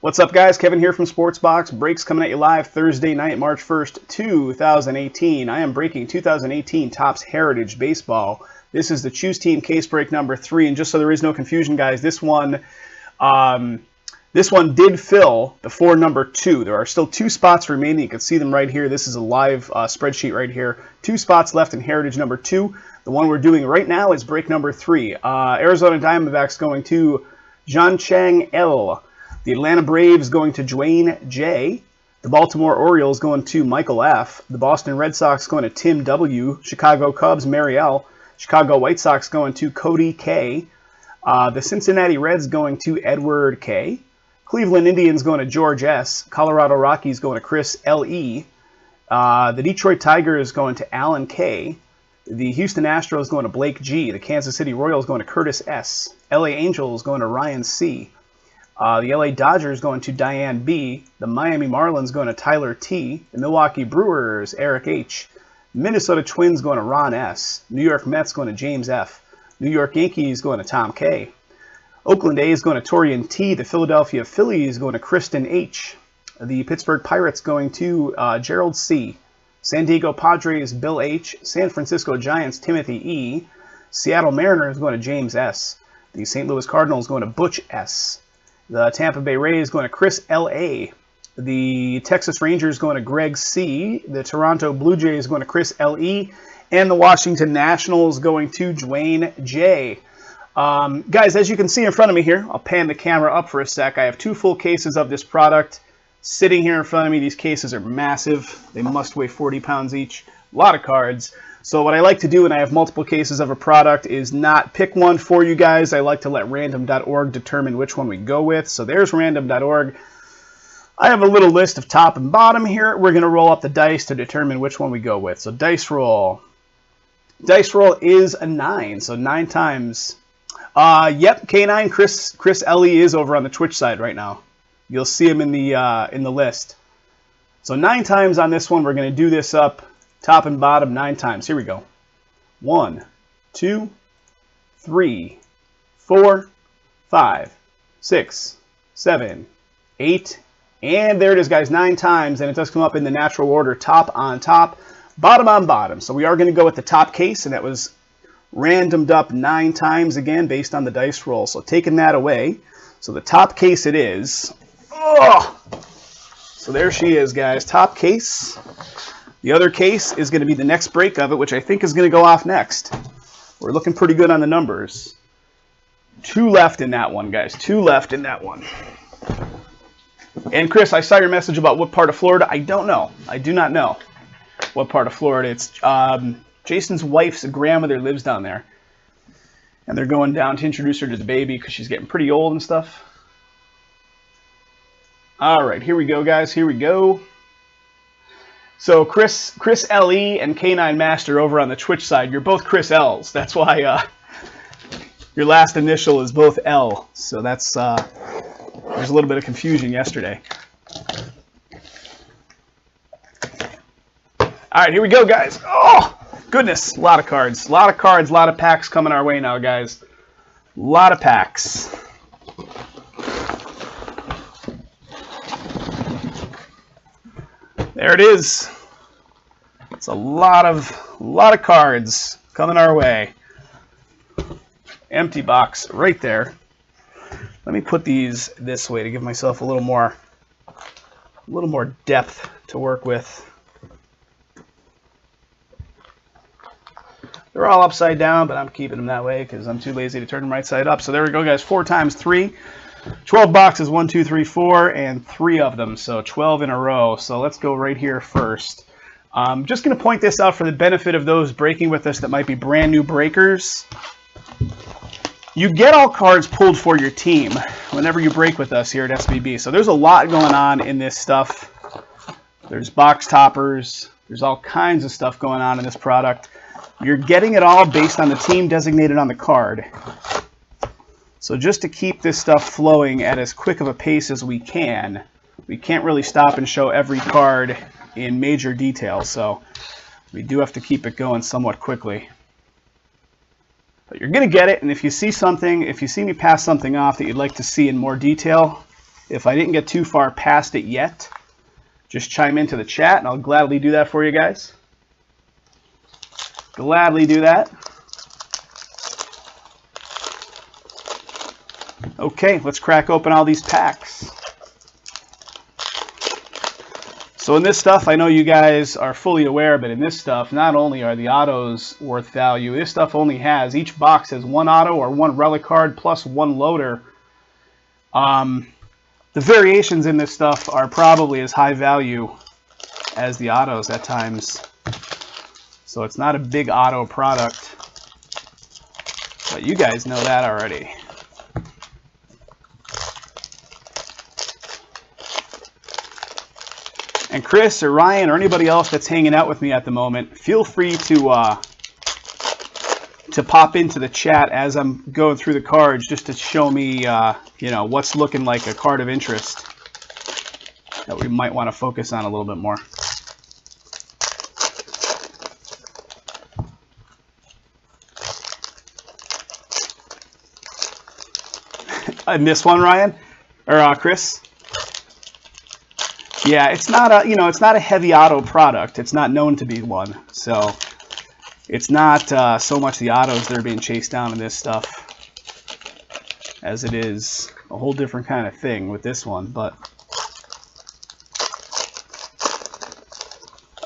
What's up, guys? Kevin here from SportsBox Breaks, coming at you live Thursday night, March 1st, 2018. I am breaking 2018 Topps Heritage Baseball. This is the Choose Team case break number 3, and just so there is no confusion, guys, this one did fill before number 2. There are still 2 spots remaining. You can see them right here. This is a live spreadsheet right here. 2 spots left in Heritage number 2. The one we're doing right now is break number 3. Arizona Diamondbacks going to John Chang L. The Atlanta Braves going to Dwayne J. The Baltimore Orioles going to Michael F. The Boston Red Sox going to Tim W. Chicago Cubs, Mary L. Chicago White Sox going to Cody K. The Cincinnati Reds going to Edward K. Cleveland Indians going to George S. Colorado Rockies going to Chris L.E. The Detroit Tigers going to Alan K. The Houston Astros going to Blake G. The Kansas City Royals going to Curtis S. LA Angels going to Ryan C. The LA Dodgers going to Diane B. The Miami Marlins going to Tyler T. The Milwaukee Brewers, Eric H. Minnesota Twins going to Ron S. New York Mets going to James F. New York Yankees going to Tom K. Oakland A's going to Torian T. The Philadelphia Phillies going to Kristen H. The Pittsburgh Pirates going to Gerald C. San Diego Padres, Bill H. San Francisco Giants, Timothy E. Seattle Mariners going to James S. The St. Louis Cardinals going to Butch S. The Tampa Bay Rays going to Chris L.A. The Texas Rangers going to Greg C. The Toronto Blue Jays going to Chris L.E. And the Washington Nationals going to Dwayne J. Guys, as you can see in front of me here, I'll pan the camera up for a sec. I have 2 full cases of this product sitting here in front of me. These cases are massive. They must weigh 40 pounds each. A lot of cards. So what I like to do when I have multiple cases of a product is not pick one for you guys. I like to let random.org determine which one we go with. So there's random.org. I have a little list of top and bottom here. We're going to roll up the dice to determine which one we go with. So dice roll. Dice roll is a 9. So 9 times. Yep, K9, Chris L.E. is over on the Twitch side right now. You'll see him in the list. So 9 times on this one. We're going to do this up top and bottom 9 times. Here we go. 1, 2, 3, 4, 5, 6, 7, 8, and there it is, guys, 9 times, and it does come up in the natural order, top on top, bottom on bottom. So we are going to go with the top case, and that was randomed up 9 times again based on the dice roll. So taking that away, so the top case it is. Oh! So there she is, guys, top case. The other case is going to be the next break of it, which I think is going to go off next. We're looking pretty good on the numbers. 2 left in that one, guys. 2 left in that one. And Chris, I saw your message about what part of Florida. I don't know. I do not know what part of Florida. It's Jason's wife's grandmother lives down there. And they're going down to introduce her to the baby because she's getting pretty old and stuff. All right, here we go, guys. Here we go. So Chris L.E. and K9 Master over on the Twitch side, you're both Chris L's. That's why your last initial is both L. So that's there's a little bit of confusion yesterday. All right, here we go, guys. Oh, goodness, a lot of cards. A lot of cards, a lot of packs coming our way now, guys. A lot of packs. There it is. It's a lot of cards coming our way. Empty box right there. Let me put these this way to give myself a little more depth to work with. They're all upside down, but I'm keeping them that way because I'm too lazy to turn them right side up. So there we go, guys. 4 times 3. 12 boxes, 1, 2, 3, 4, and 3 of them, so 12 in a row. So let's go right here first. I'm just going to point this out for the benefit of those breaking with us that might be brand new breakers. You get all cards pulled for your team whenever you break with us here at SBB. So there's a lot going on in this stuff. There's box toppers. There's all kinds of stuff going on in this product. You're getting it all based on the team designated on the card. So just to keep this stuff flowing at as quick of a pace as we can't really stop and show every card in major detail. So we do have to keep it going somewhat quickly. But you're going to get it, and if you see something, if you see me pass something off that you'd like to see in more detail, If I didn't get too far past it yet, just chime into the chat, and I'll gladly do that for you guys. Gladly do that. Okay, let's crack open all these packs. So in this stuff, I know you guys are fully aware, but in this stuff, not only are the autos worth value, this stuff only has, each box has one auto or one relic card plus one loader. The variations in this stuff are probably as high value as the autos at times. So it's not a big auto product, but you guys know that already. And Chris or Ryan or anybody else that's hanging out with me at the moment, feel free to pop into the chat as I'm going through the cards, just to show me, you know, what's looking like a card of interest that we might want to focus on a little bit more. And this one, Ryan or Chris. Yeah, it's not a, you know, it's not a heavy auto product. It's not known to be one, so it's not so much the autos that are being chased down in this stuff as it is a whole different kind of thing with this one. But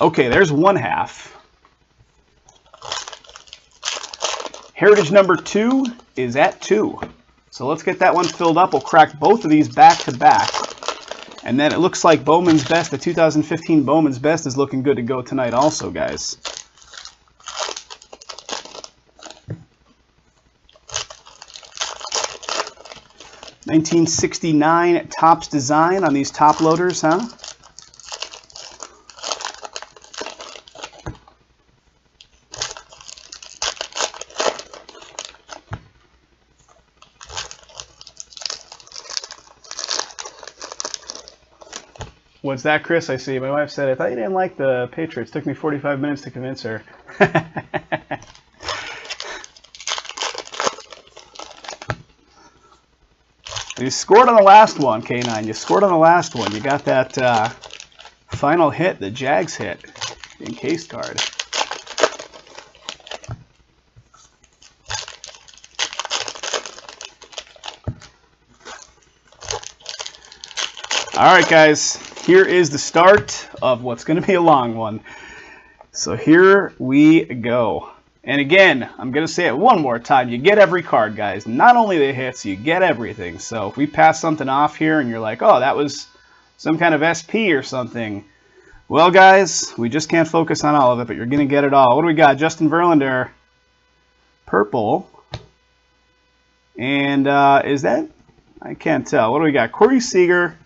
okay, there's one half. Heritage number 2 is at 2, so let's get that one filled up. We'll crack both of these back to back. And then it looks like Bowman's Best, the 2015 Bowman's Best, is looking good to go tonight also, guys. $1969 Topps design on these top loaders, huh? What's that, Chris? I see. My wife said, I thought you didn't like the Patriots. It took me 45 minutes to convince her. You scored on the last one, K9. You scored on the last one. You got that final hit, the Jags hit, encased card. All right, guys. Here is the start of what's going to be a long one. So here we go. And again, I'm going to say it one more time. You get every card, guys. Not only the hits, you get everything. So if we pass something off here and you're like, oh, that was some kind of SP or something. Well, guys, we just can't focus on all of it, but you're going to get it all. What do we got? Justin Verlander, purple. And is that? I can't tell. What do we got? Corey Seager.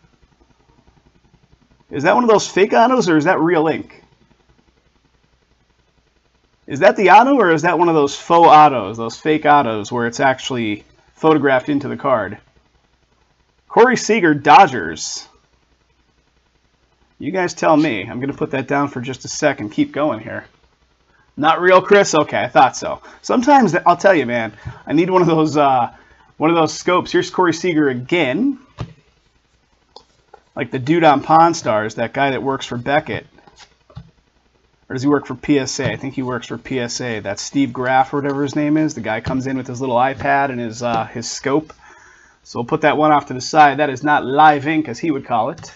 Is that one of those fake autos, or is that real ink? Is that the auto, or is that one of those faux autos, those fake autos, where it's actually photographed into the card? Corey Seager, Dodgers. You guys tell me. I'm going to put that down for just a second. Keep going here. Not real, Chris? Okay, I thought so. Sometimes, I'll tell you, man, I need one of those scopes. Here's Corey Seager again. Like the dude on Pawn Stars, that guy that works for Beckett. Or does he work for PSA? I think he works for PSA. That's Steve Graff or whatever his name is. The guy comes in with his little iPad and his scope. So we'll put that one off to the side. That is not live ink, as he would call it.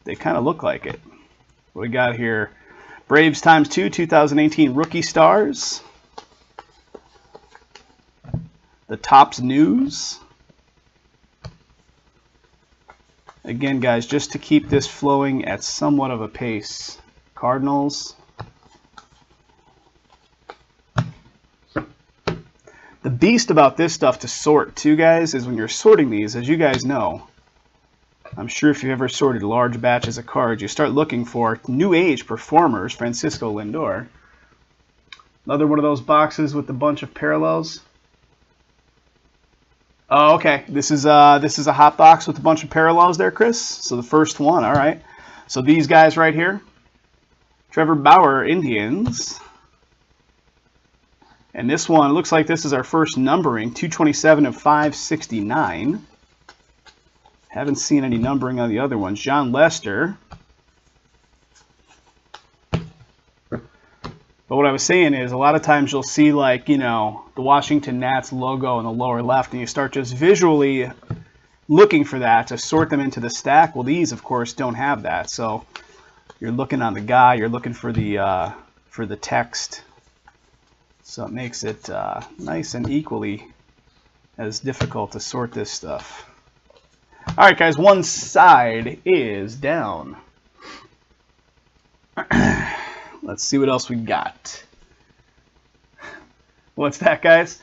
They kind of look like it. What we got here? Braves ×2, 2018 Rookie Stars. The Topps News. Again, guys, just to keep this flowing at somewhat of a pace. Cardinals. The beast about this stuff to sort, too, guys, is when you're sorting these, as you guys know, I'm sure if you've ever sorted large batches of cards, you start looking for new age performers. Francisco Lindor. Another one of those boxes with a bunch of parallels. Oh, okay. This is a hot box with a bunch of parallels there, Chris. So the first one, all right. So these guys right here, Trevor Bauer, Indians. And this one looks like this is our first numbering, 227 of 569. Haven't seen any numbering on the other ones. John Lester. But what I was saying is a lot of times you'll see, like, you know, the Washington Nats logo in the lower left, and you start just visually looking for that to sort them into the stack. Well, these, of course, don't have that. So you're looking on the guy, you're looking for the text. So it makes it nice and equally as difficult to sort this stuff. All right, guys, one side is down. Let's see what else we got. What's that, guys?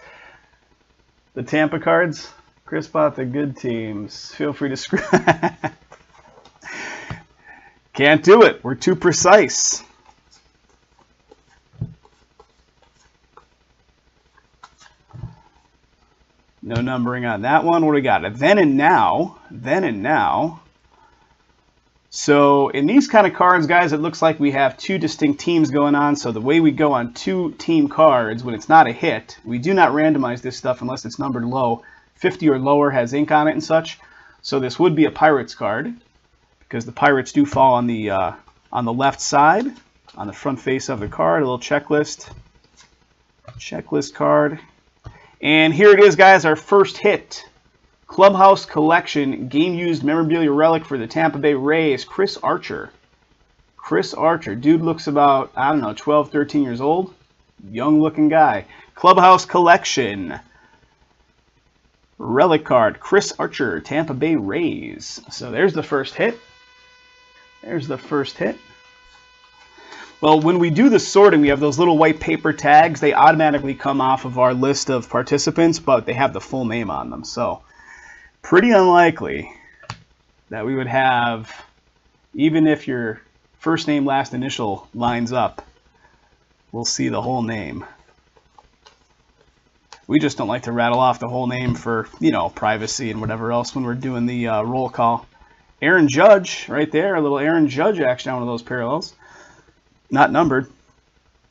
The Tampa cards? Chris bought the good teams. Feel free to screw. Can't do it. We're too precise. No numbering on that one. What do we got? Then and now. Then and now. So in these kind of cards, guys, it looks like we have two distinct teams going on. So the way we go on two team cards, when it's not a hit, we do not randomize this stuff unless it's numbered low. 50 or lower, has ink on it and such. So this would be a Pirates card, because the Pirates do fall on the left side, on the front face of the card. A little checklist card. And here it is, guys, our first hit. Clubhouse Collection, game-used memorabilia relic for the Tampa Bay Rays, Chris Archer. Chris Archer. Dude looks about, I don't know, 12, 13 years old. Young-looking guy. Clubhouse Collection. Relic card, Chris Archer, Tampa Bay Rays. So there's the first hit. There's the first hit. Well, when we do the sorting, we have those little white paper tags. They automatically come off of our list of participants, but they have the full name on them. So pretty unlikely that we would have, even if your first name, last initial lines up, we'll see the whole name. We just don't like to rattle off the whole name for, you know, privacy and whatever else when we're doing the roll call. Aaron Judge, right there, a little Aaron Judge action on one of those parallels. Not numbered.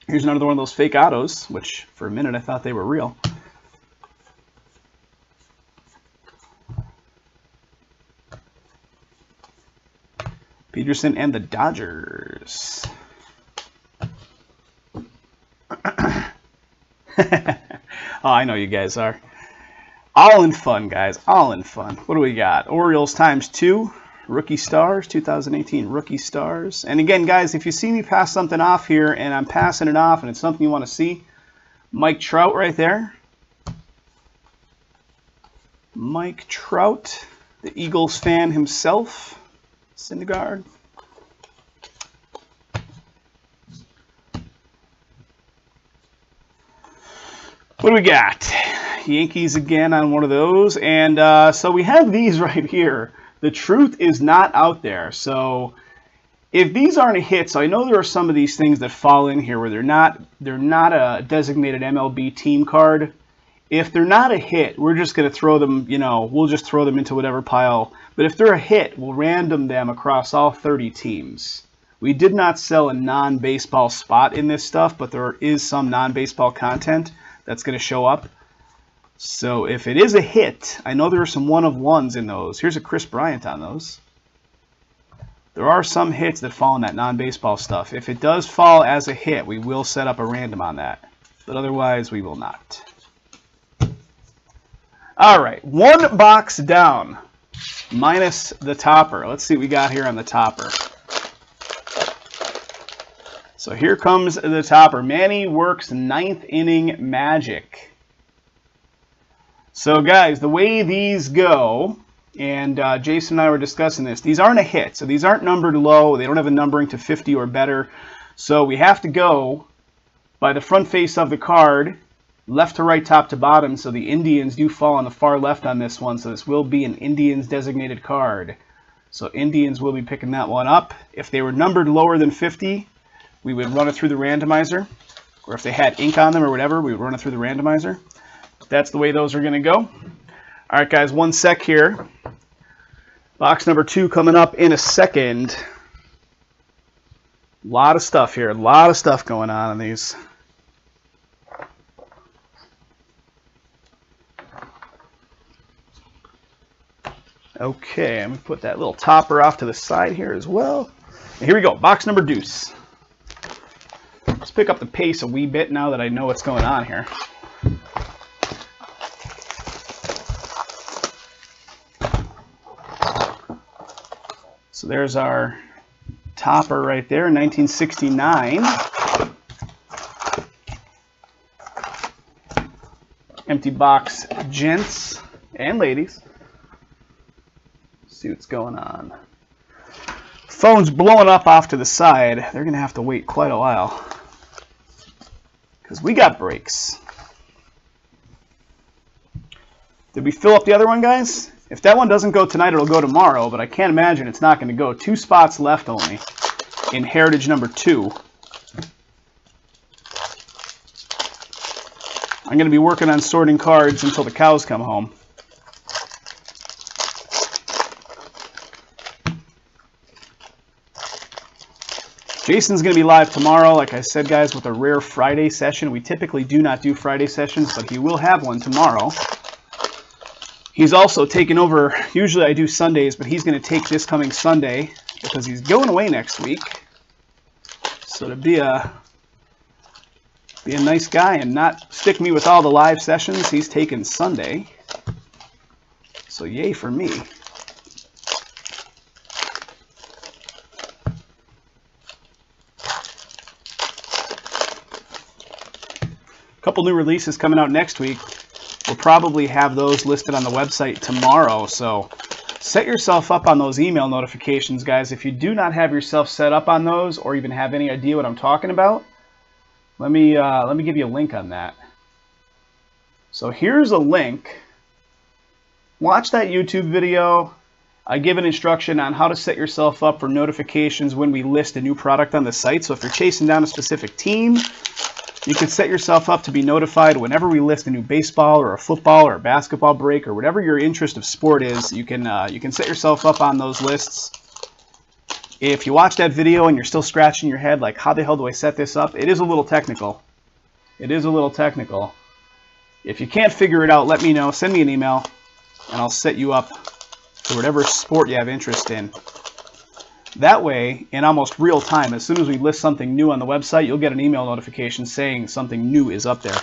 Here's another one of those fake autos, which for a minute I thought they were real. Peterson and the Dodgers. Oh, I know you guys are. All in fun, guys. All in fun. What do we got? Orioles ×2. Rookie Stars. 2018 Rookie Stars. And again, guys, if you see me pass something off here and I'm passing it off and it's something you want to see, Mike Trout right there. Mike Trout, the Eagles fan himself. Syndergaard. What do we got? Yankees again on one of those. And so we have these right here. The truth is not out there. So if these aren't a hit, so I know there are some of these things that fall in here where they're not a designated MLB team card. If they're not a hit, we're just going to throw them, you know, we'll just throw them into whatever pile. But if they're a hit, we'll random them across all 30 teams. We did not sell a non-baseball spot in this stuff, but there is some non-baseball content that's going to show up. So if it is a hit, I know there are some one-of-ones in those. Here's a Chris Bryant on those. There are some hits that fall in that non-baseball stuff. If it does fall as a hit, we will set up a random on that. But otherwise, we will not. All right, one box down, minus the topper. Let's see what we got here on the topper. So here comes the topper. Manny Works 9th Inning Magic. So guys, the way these go, and Jason and I were discussing this, these aren't a hit. So these aren't numbered low. They don't have a numbering to 50 or better. So we have to go by the front face of the card, left to right, top to bottom. So the Indians do fall on the far left on this one. So this will be an Indians designated card. So Indians will be picking that one up. If they were numbered lower than 50, we would run it through the randomizer. Or if they had ink on them or whatever, we would run it through the randomizer. That's the way those are going to go. All right, guys, one sec here. Box number 2 coming up in a second. A lot of stuff here. A lot of stuff going on in these. Okay, I'm going to put that little topper off to the side here as well. And here we go, box number deuce. Let's pick up the pace a wee bit now that I know what's going on here. So there's our topper right there, 1969. Empty box, gents and ladies. See what's going on. Phone's blowing up off to the side. They're going to have to wait quite a while because we got breaks. Did we fill up the other one, guys? If that one doesn't go tonight, it'll go tomorrow, but I can't imagine it's not going to go. 2 spots left only in Heritage number 2. I'm going to be working on sorting cards until the cows come home. Jason's going to be live tomorrow, like I said, guys, with a rare Friday session. We typically do not do Friday sessions, but he will have one tomorrow. He's also taken over, usually I do Sundays, but he's going to take this coming Sunday because he's going away next week. So to be a nice guy and not stick me with all the live sessions, he's taking Sunday. So yay for me. Couple new releases coming out next week. We'll probably have those listed on the website tomorrow, so set yourself up on those email notifications, guys. If you do not have yourself set up on those or even have any idea what I'm talking about, let me give you a link on that. So here's a link. Watch that YouTube video. I give an instruction on how to set yourself up for notifications when we list a new product on the site. So if you're chasing down a specific team, you can set yourself up to be notified whenever we list a new baseball or a football or a basketball break or whatever your interest of sport is. You can set yourself up on those lists. If you watch that video and you're still scratching your head like, how the hell do I set this up? It is a little technical. It is a little technical. If you can't figure it out, let me know. Send me an email and I'll set you up for whatever sport you have interest in. That way, in almost real time, as soon as we list something new on the website, you'll get an email notification saying something new is up there.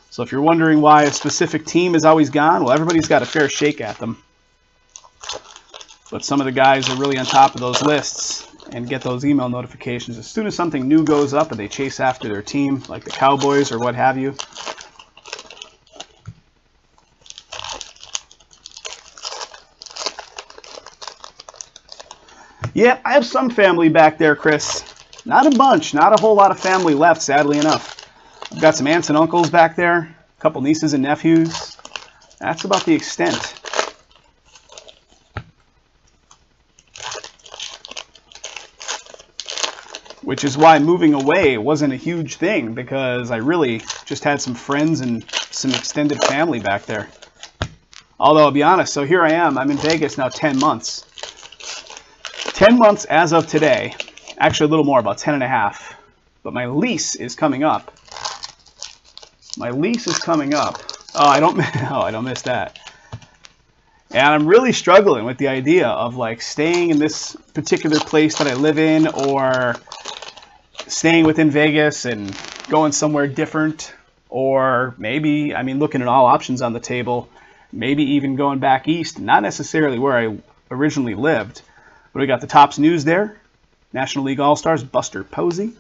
So if you're wondering why a specific team is always gone, well, everybody's got a fair shake at them. But some of the guys are really on top of those lists and get those email notifications as soon as something new goes up and they chase after their team, like the Cowboys or what have you. Yeah, I have some family back there, Chris. Not a bunch, not a whole lot of family left, sadly enough. I've got some aunts and uncles back there, a couple nieces and nephews. That's about the extent. Which is why moving away wasn't a huge thing, because I really just had some friends and some extended family back there. Although, I'll be honest, so here I am. I'm in Vegas now 10 months. 10 months as of today. Actually, a little more, about 10 and a half. But my lease is coming up. My lease is coming up. Oh, I don't miss that. And I'm really struggling with the idea of like staying in this particular place that I live in, or staying within Vegas and going somewhere different, or maybe, I mean, looking at all options on the table, maybe even going back east, not necessarily where I originally lived. But we got the Topps news there. National League All-Stars, Buster Posey.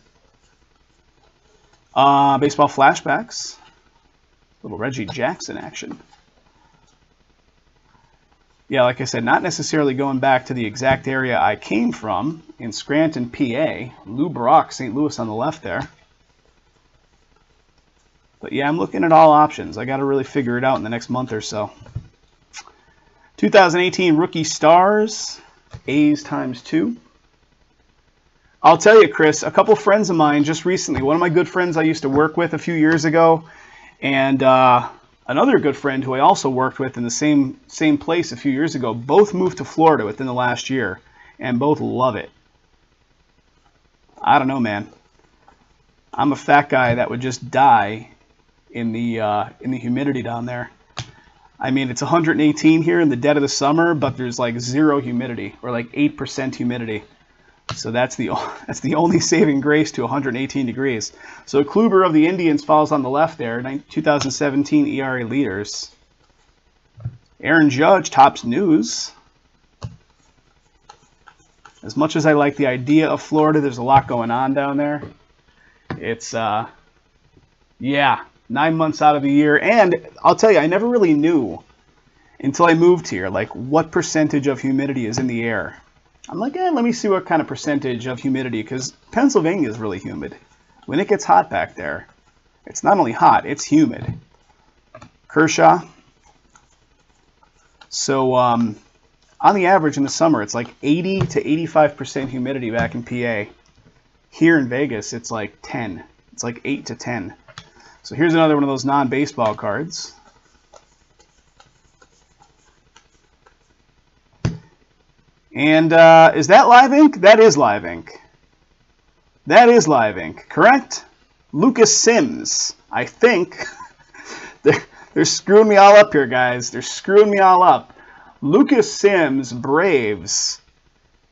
Baseball flashbacks. Little Reggie Jackson action. Yeah, like I said, not necessarily going back to the exact area I came from in Scranton, PA. Lou Brock, St. Louis on the left there. But yeah, I'm looking at all options. I got to really figure it out in the next month or so. 2018 Rookie Stars. A's ×2. I'll tell you, Chris, a couple friends of mine just recently, one of my good friends I used to work with a few years ago, and another good friend who I also worked with in the same place a few years ago, both moved to Florida within the last year, and both love it. I don't know, man. I'm a fat guy that would just die in the humidity down there. I mean, it's 118 here in the dead of the summer, but there's like 0 humidity, or like 8% humidity. So that's the only saving grace to 118 degrees. So Kluber of the Indians falls on the left there, 2017 ERA leaders. Aaron Judge tops news. As much as I like the idea of Florida, there's a lot going on down there. It's, yeah, 9 months out of the year. And I'll tell you, I never really knew until I moved here, like, what percentage of humidity is in the air. I'm like, let me see what kind of percentage of humidity, because Pennsylvania is really humid. When it gets hot back there, it's not only hot, it's humid. Kershaw. So, on the average in the summer, it's like 80 to 85% humidity back in PA. Here in Vegas, it's like 10. It's like 8 to 10. So here's another one of those non-baseball cards. And is that live ink? That is live ink. That is live ink, correct? Lucas Sims, I think. They're screwing me all up here, guys. They're screwing me all up. Lucas Sims, Braves.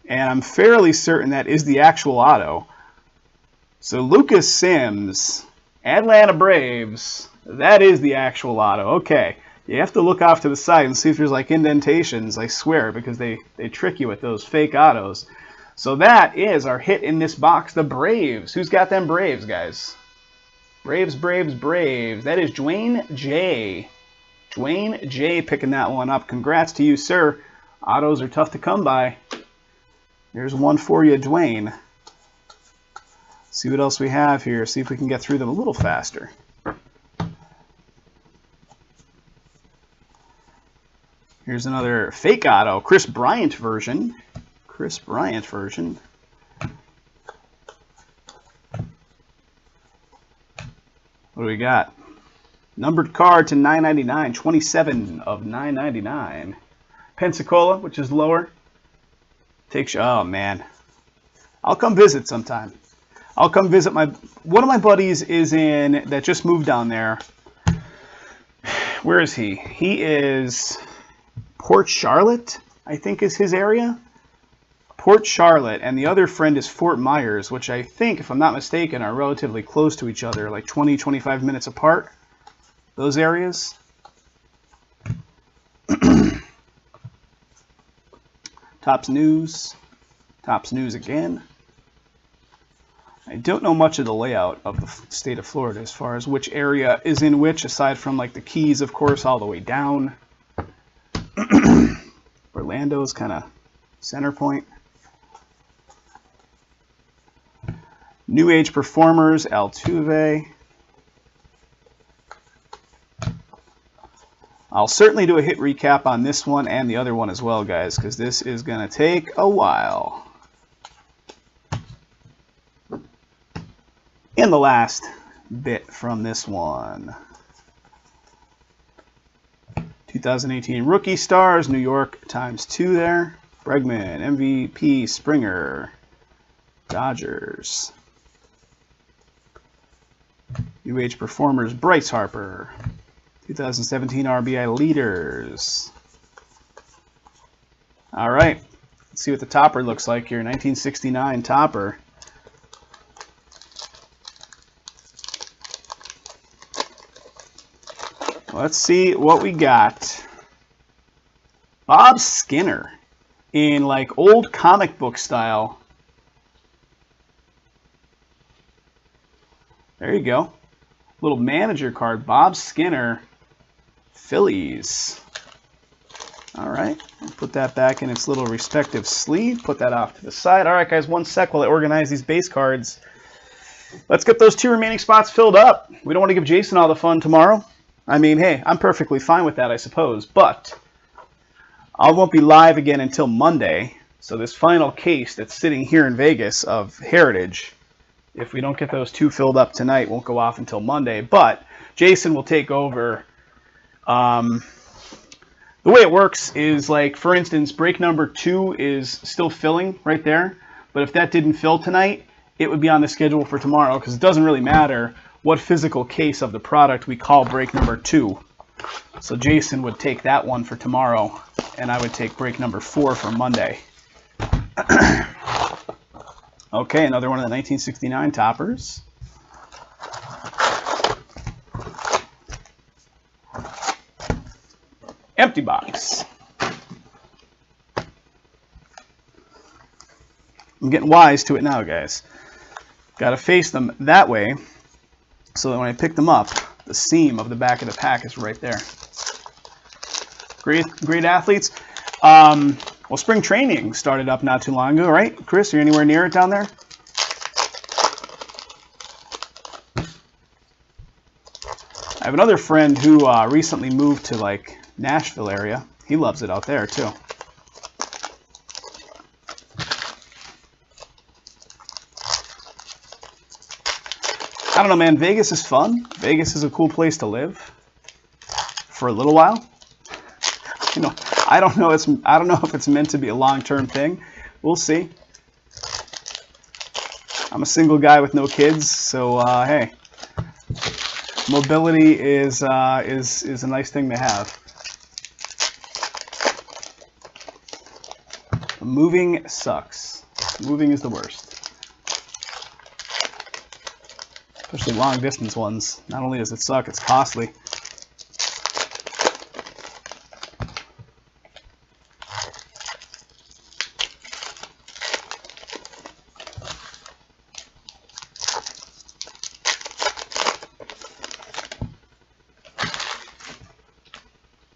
And I'm fairly certain that is the actual auto. So Lucas Sims, Atlanta Braves, that is the actual auto. Okay. You have to look off to the side and see if there's like indentations, I swear, because they trick you with those fake autos. So that is our hit in this box, the Braves. Who's got them Braves, guys? Braves, Braves, Braves. That is Dwayne J. Dwayne J picking that one up. Congrats to you, sir. Autos are tough to come by. There's one for you, Dwayne. See what else we have here. See if we can get through them a little faster. Here's another fake auto, Chris Bryant version. Chris Bryant version. What do we got? Numbered card to 999, 27 of 999. Pensacola, which is lower. Takes you, oh man. I'll come visit sometime. I'll come visit one of my buddies is that just moved down there. Where is he? He is Port Charlotte, I think is his area. Port Charlotte, and the other friend is Fort Myers, which I think, if I'm not mistaken, are relatively close to each other, like 20, 25 minutes apart, those areas. Topps News again. I don't know much of the layout of the state of Florida as far as which area is in which, aside from like the Keys, of course, all the way down. Orlando's kind of center point. New Age Performers, Altuve. I'll certainly do a hit recap on this one and the other one as well, guys, because this is going to take a while. And the last bit from this one. 2018 Rookie Stars, New York ×2 there. Bregman, MVP, Springer, Dodgers. New Age Performers, Bryce Harper. 2017 RBI Leaders. All right, let's see what the topper looks like here. 1969 topper. Let's see what we got. Bob Skinner in like old comic book style. There you go. Little manager card. Bob Skinner, Phillies. All right. I'll put that back in its little respective sleeve. Put that off to the side. All right, guys. 1 sec while I organize these base cards. Let's get those 2 remaining spots filled up. We don't want to give Jason all the fun tomorrow. I mean, hey, I'm perfectly fine with that, I suppose, but I won't be live again until Monday. So this final case that's sitting here in Vegas of Heritage, if we don't get those 2 filled up tonight, won't go off until Monday. But Jason will take over. The way it works is, like, for instance, break number 2 is still filling right there. But if that didn't fill tonight, it would be on the schedule for tomorrow, because it doesn't really matter what physical case of the product we call break number 2. So Jason would take that one for tomorrow, and I would take break number 4 for Monday. Okay, another one of the 1969 toppers. Empty box. I'm getting wise to it now, guys. Got to face them that way so that when I pick them up, the seam of the back of the pack is right there. Great athletes. Well, spring training started up not too long ago, right? Chris, are you anywhere near it down there? I have another friend who recently moved to like Nashville area. He loves it out there too. I don't know, man. Vegas is fun. Vegas is a cool place to live for a little while. You know, I don't know if it's meant to be a long-term thing. We'll see. I'm a single guy with no kids, so hey, mobility is a nice thing to have. Moving sucks. Moving is the worst. Especially long distance ones. Not only does it suck, it's costly.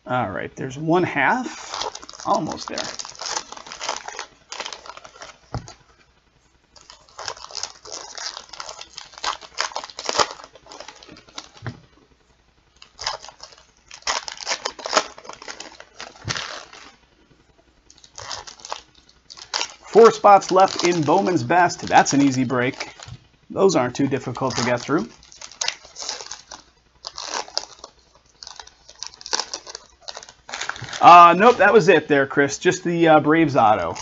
All right, there's 1/2. Almost there. Four spots left in Bowman's Best. That's an easy break. Those aren't too difficult to get through. Nope, that was it there, Chris. Just the Braves auto.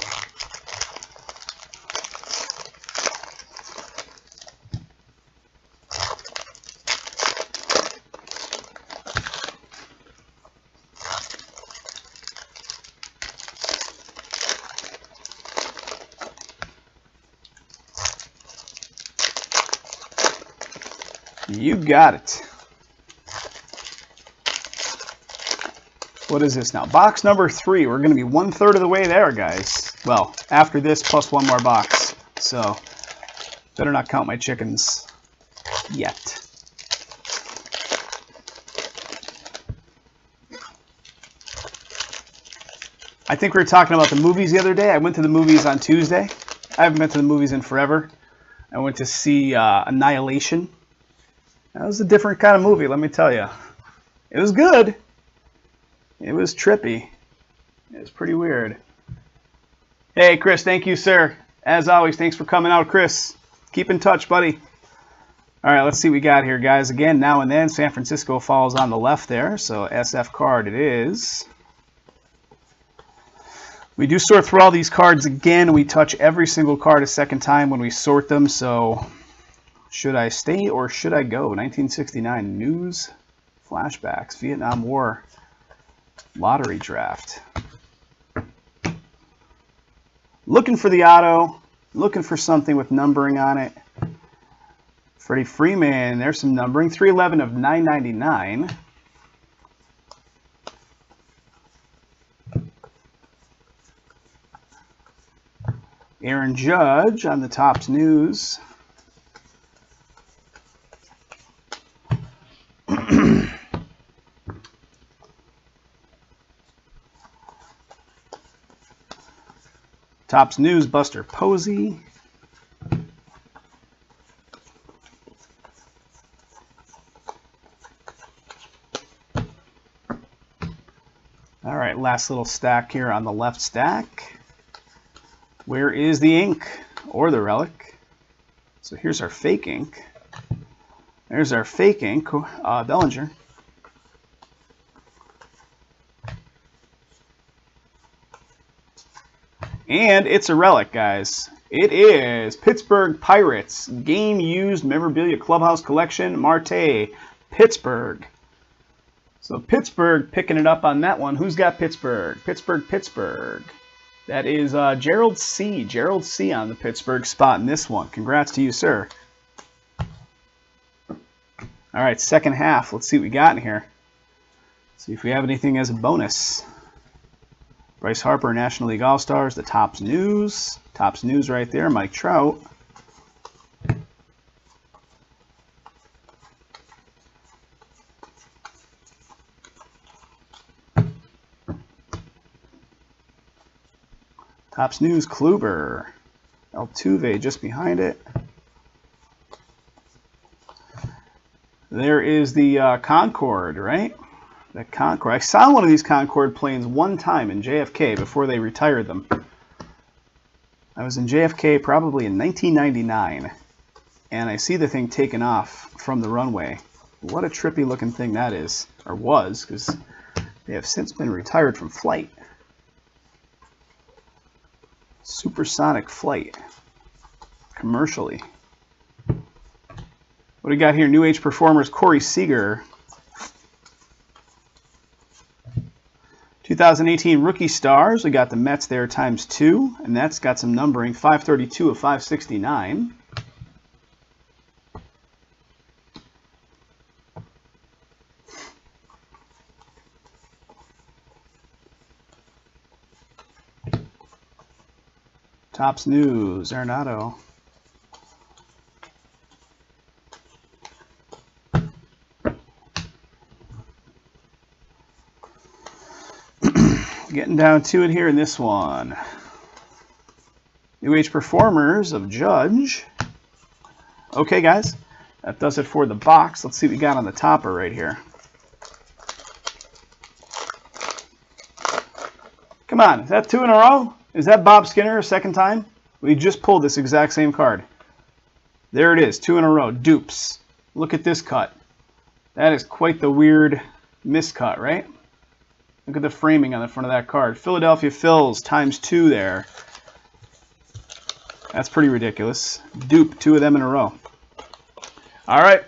You got it. What is this now? Box number 3. We're going to be 1/3 of the way there, guys. Well, after this, plus one more box. So, better not count my chickens yet. I think we were talking about the movies the other day. I went to the movies on Tuesday. I haven't been to the movies in forever. I went to see Annihilation. That was a different kind of movie, let me tell you. It was good. It was trippy. It was pretty weird. Hey, Chris, thank you, sir. As always, thanks for coming out, Chris. Keep in touch, buddy. All right, let's see what we got here, guys. Again, now and then, San Francisco falls on the left there, so SF card it is. We do sort through all these cards again. We touch every single card a second time when we sort them, so should I stay or should I go? 1969 news flashbacks, Vietnam War lottery draft. Looking for the auto, looking for something with numbering on it. Freddie Freeman, there's some numbering. 311 of 999. Aaron Judge on the Topps News. Topps News, Buster Posey. All right, last little stack here on the left stack. Where is the ink or the relic? So here's our fake ink. There's our fake ink, Bellinger. And it's a relic, guys. It is Pittsburgh Pirates Game Used Memorabilia Clubhouse Collection, Marte, Pittsburgh. So Pittsburgh picking it up on that one. Who's got Pittsburgh? Pittsburgh. That is Gerald C. Gerald C. on the Pittsburgh spot in this one. Congrats to you, sir. All right, second half. Let's see what we got in here. See if we have anything as a bonus. Bryce Harper, National League All-Stars, the Topps News. Topps News right there, Mike Trout. Topps News, Kluber. Altuve just behind it. There is the Concorde, right? The Concorde. I saw one of these Concorde planes one time in JFK before they retired them. I was in JFK probably in 1999, and I see the thing taken off from the runway. What a trippy looking thing that is, or was, because they have since been retired from flight. Supersonic flight, commercially. What do we got here? New Age Performers, Corey Seager. 2018 Rookie Stars. We got the Mets there ×2, and that's got some numbering. 532 of 569. Topps News, Arenado. Getting down to it here in this one. New Age Performers of Judge. Okay, guys, that does it for the box. Let's see what we got on the topper right here. Come on, is that 2 in a row? Is that Bob Skinner a second time? We just pulled this exact same card. There it is, 2 in a row. Dupes. Look at this cut. That is quite the weird miscut, right? Look at the framing on the front of that card. Philadelphia Phils ×2 there. That's pretty ridiculous. Dupe, 2 of them in a row. All right,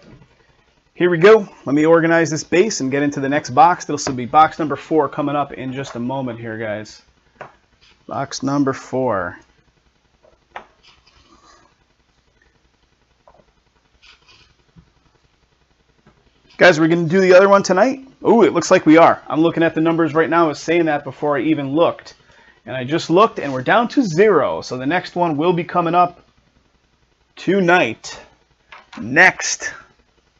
here we go. Let me organize this base and get into the next box. This will be box number 4 coming up in just a moment here, guys. Box number 4. Guys, we're going to do the other one tonight? Oh, it looks like we are. I'm looking at the numbers right now. I was saying that before I even looked. And I just looked, and we're down to 0. So the next one will be coming up tonight. Next.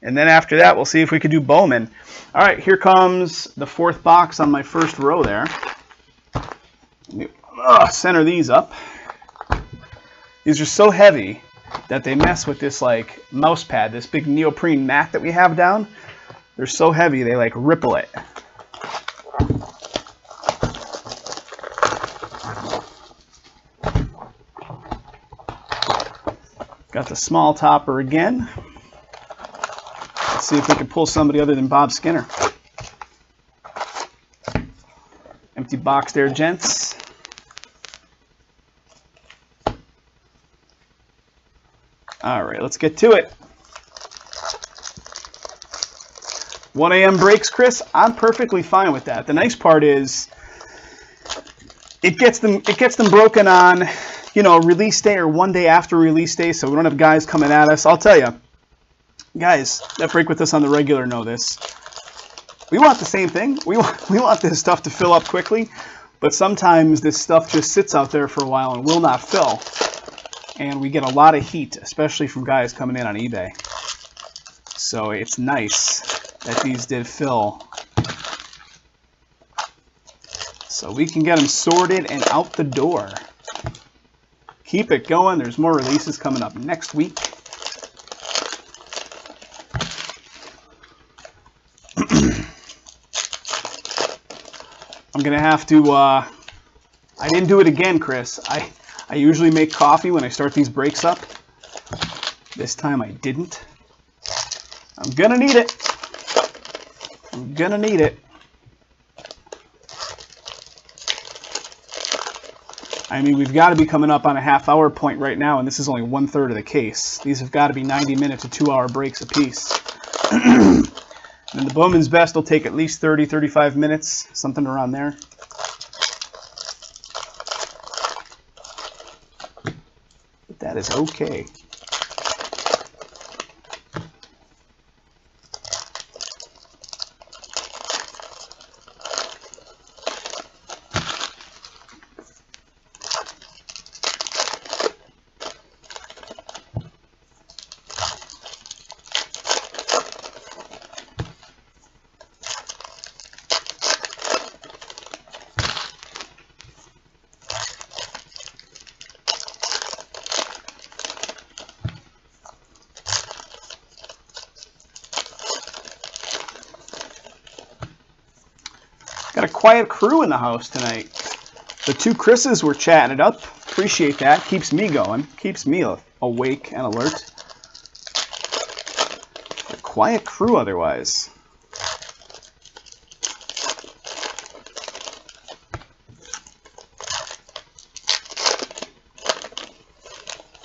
And then after that, we'll see if we could do Bowman. All right, here comes the 4th box on my first row there. Let me center these up. These are so heavy that they mess with this like mouse pad, this big neoprene mat that we have down. They're so heavy they like ripple it. Got the small topper again. Let's see if we can pull somebody other than Bob Skinner. Empty box there, gents. All right, let's get to it. 1 a.m. breaks, Chris. I'm perfectly fine with that. The nice part is it gets them broken on, you know, release day or one day after release day, so we don't have guys coming at us. I'll tell you, guys that break with us on the regular know this. We want the same thing. We want this stuff to fill up quickly, but sometimes this stuff just sits out there for a while and will not fill. And we get a lot of heat, especially from guys coming in on eBay. So it's nice that these did fill. So we can get them sorted and out the door. Keep it going. There's more releases coming up next week. I'm going to have to... I didn't do it again, Chris. I usually make coffee when I start these breaks up. This time I didn't. I'm gonna need it. I'm gonna need it. I mean, we've got to be coming up on a half-hour point right now, and this is only 1/3 of the case. These have got to be 90-minute to 2-hour breaks apiece. And the Bowman's Best will take at least 30, 35 minutes, something around there. But that is okay. Got a quiet crew in the house tonight. The two Chris's were chatting it up. Appreciate that. Keeps me going. Keeps me awake and alert. A quiet crew otherwise.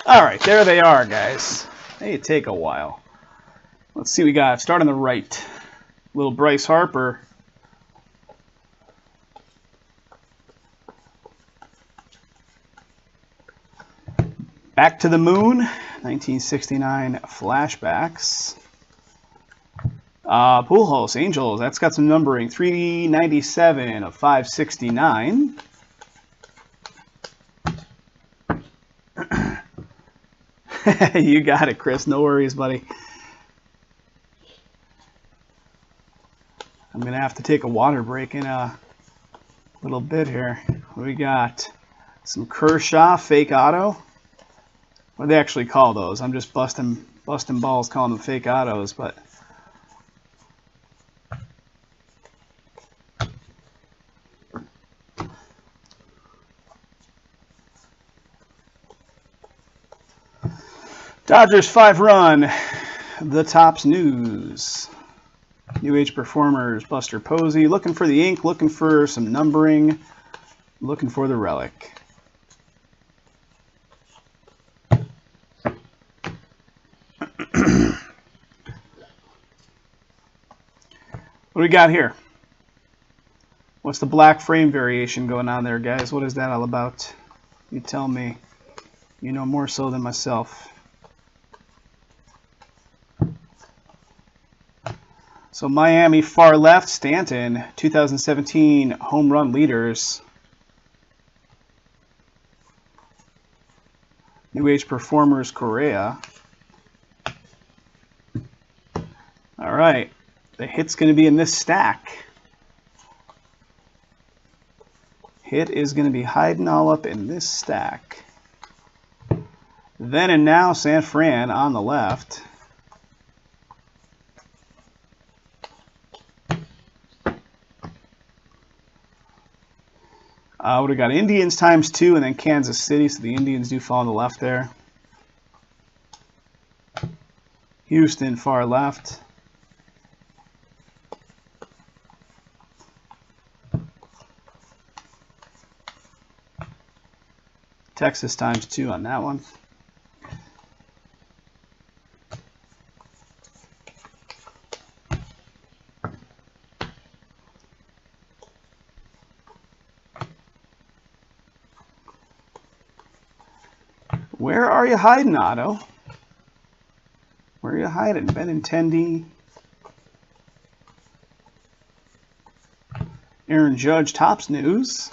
Alright, there they are, guys. They take a while. Let's see what we got. Start on the right. Little Bryce Harper. Back to the Moon, 1969 flashbacks. Pujols, Angels, that's got some numbering. 397 of 569. You got it, Chris. No worries, buddy. I'm going to have to take a water break in a little bit here. What do we got? Some Kershaw, fake auto. What do they actually call those? I'm just busting balls calling them fake autos, but Dodgers 5-run, the Topps News. New Age Performers, Buster Posey, looking for the ink, looking for some numbering, looking for the relic. What do we got here? What's the black frame variation going on there, guys? What is that all about? You tell me. You know more so than myself. So Miami far left, Stanton, 2017 home run leaders. New Age Performers, Correa. All right. The hit's going to be in this stack. Hit is going to be hiding all up in this stack. Then and now, San Fran on the left. What we got? Indians ×2 and then Kansas City, so the Indians do fall on the left there. Houston far left. Texas ×2 on that one. Where are you hiding, Otto? Where are you hiding? Benintendi. Aaron Judge, Topps News.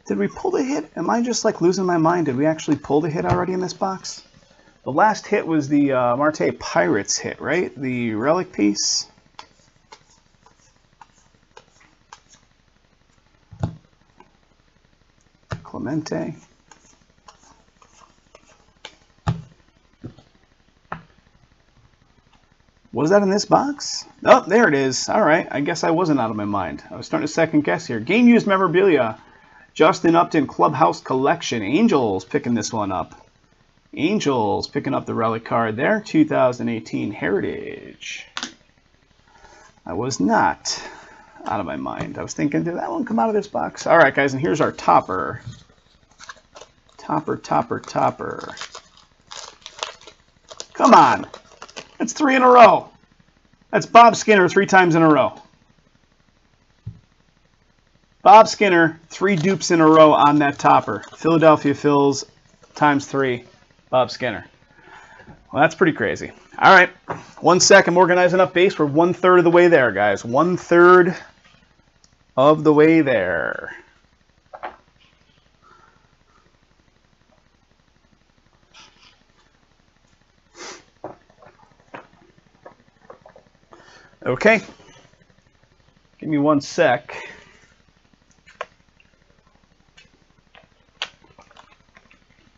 Did we pull the hit? Am I just like losing my mind? Did we actually pull the hit already in this box? The last hit was the Marte Pirates hit, right? The relic piece. Clemente. Was that in this box? Oh, there it is. All right. I guess I wasn't out of my mind. I was starting to second guess here. Game used memorabilia. Justin Upton Clubhouse Collection. Angels picking this one up. Angels picking up the relic card there. 2018 Heritage. I was not. Out of my mind. I was thinking, did that one come out of this box? All right, guys, and here's our topper. Topper. Come on. That's 3 in a row. That's Bob Skinner 3 times in a row. Bob Skinner, 3 dupes in a row on that topper. Philadelphia Phils times 3. Bob Skinner. Well, that's pretty crazy. All right. 1 second, organizing up base. We're 1/3 of the way there, guys. 1/3 of the way there. Okay. Give me 1 sec.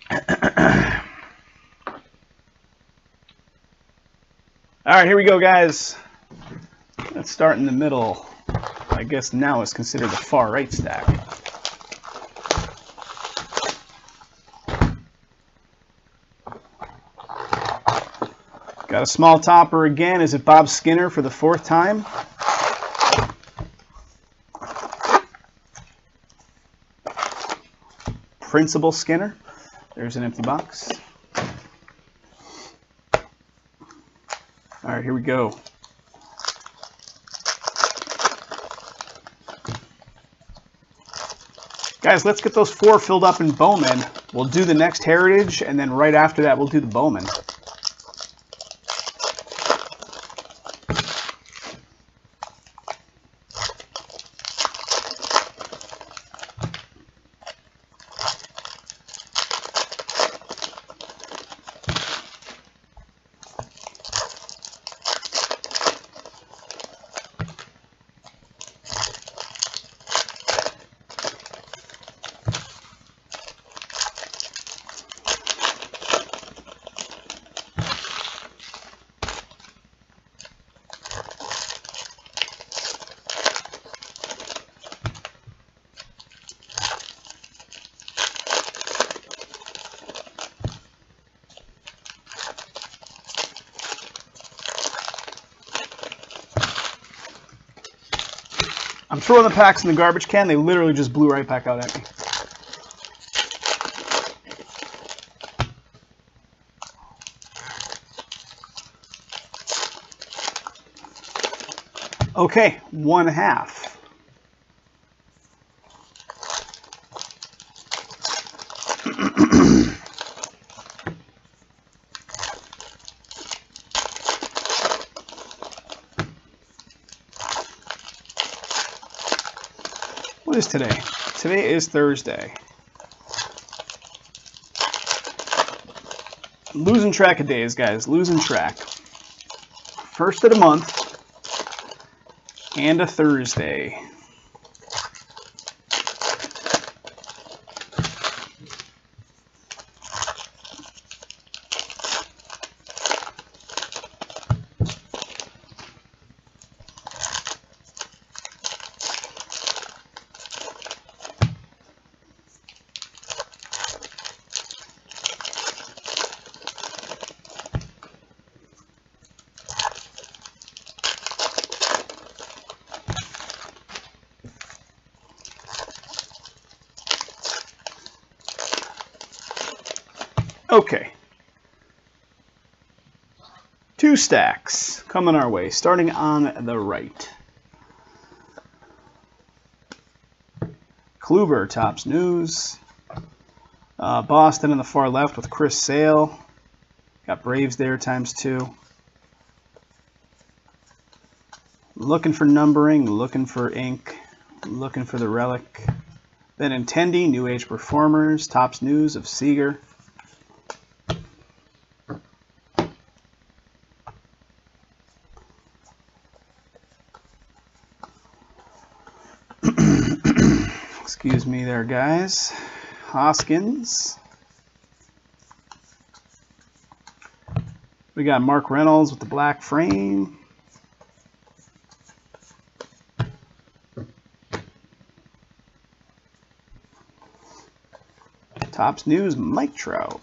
All right, here we go, guys. Let's start in the middle. I guess now is considered the far right stack. Got a small topper again. Is it Bob Skinner for the 4th time? Principal Skinner. There's an empty box. All right, here we go. Guys, let's get those 4 filled up in Bowman. We'll do the next Heritage, and then right after that, we'll do the Bowman. I'm throwing the packs in the garbage can. They literally just blew right back out at me. Okay, 1/2. What is today? Today is Thursday. Losing track of days, guys. Losing track. First of the month and a Thursday. Okay. 2 stacks coming our way, starting on the right. Kluber, Topps News. Boston on the far left with Chris Sale. Got Braves there ×2. Looking for numbering, looking for ink, looking for the relic. Then Intendi, New Age Performers, Topps News of Seager. Excuse me there, guys. Hoskins. We got Mark Reynolds with the black frame. Topps News, Mike Trout.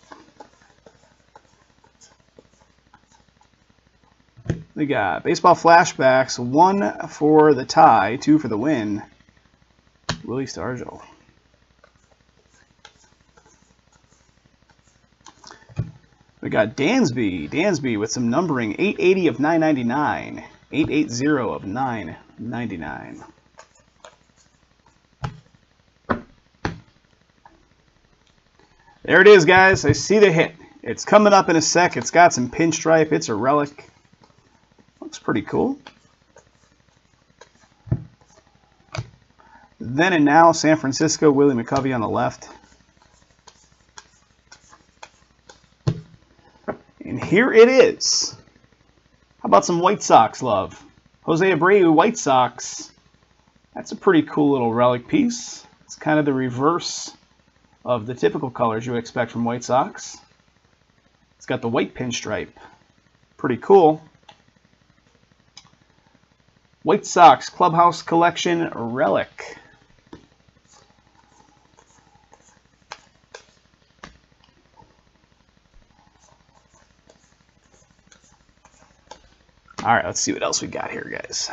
We got baseball flashbacks, 1 for the tie, 2 for the win. Willie Stargell. We got Dansby with some numbering, 880 of 999. 880 of 999. There it is, guys. I see the hit. It's coming up in a sec. It's got some pinstripe. It's a relic. Looks pretty cool. Then and now, San Francisco, Willie McCovey on the left. And here it is. How about some White Sox love? Jose Abreu, White Sox. That's a pretty cool little relic piece. It's kind of the reverse of the typical colors you would expect from White Sox. It's got the white pinstripe. Pretty cool. White Sox Clubhouse Collection relic. All right, let's see what else we got here, guys.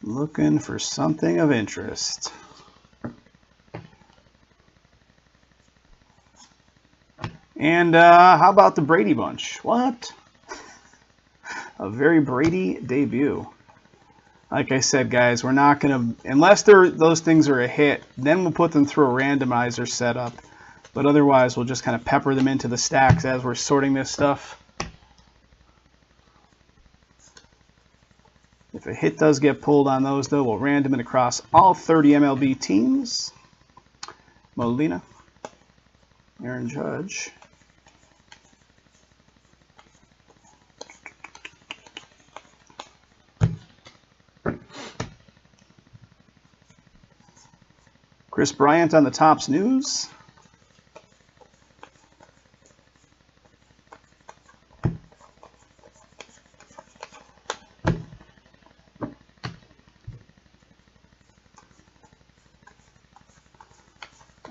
Looking for something of interest. And how about the Brady bunch? What? A very Brady debut. Like I said, guys, we're not going to, unless those things are a hit, then we'll put them through a randomizer setup. But otherwise, we'll just kind of pepper them into the stacks as we're sorting this stuff. If a hit does get pulled on those, though, we'll random it across all 30 MLB teams. Molina, Aaron Judge. Chris Bryant on the Topps News.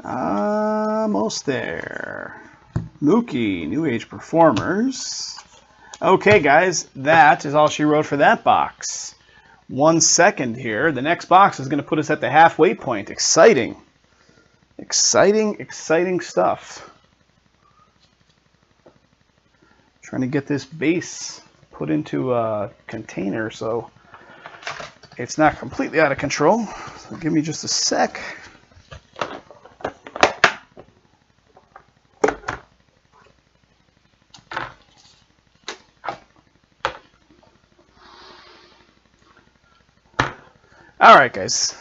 Almost there. Mookie, New Age Performers. Okay, guys, that is all she wrote for that box. 1 second here. The next box is going to put us at the halfway point. Exciting. Exciting, exciting stuff. Trying to get this base put into a container so it's not completely out of control. So give me just a sec. All right, guys.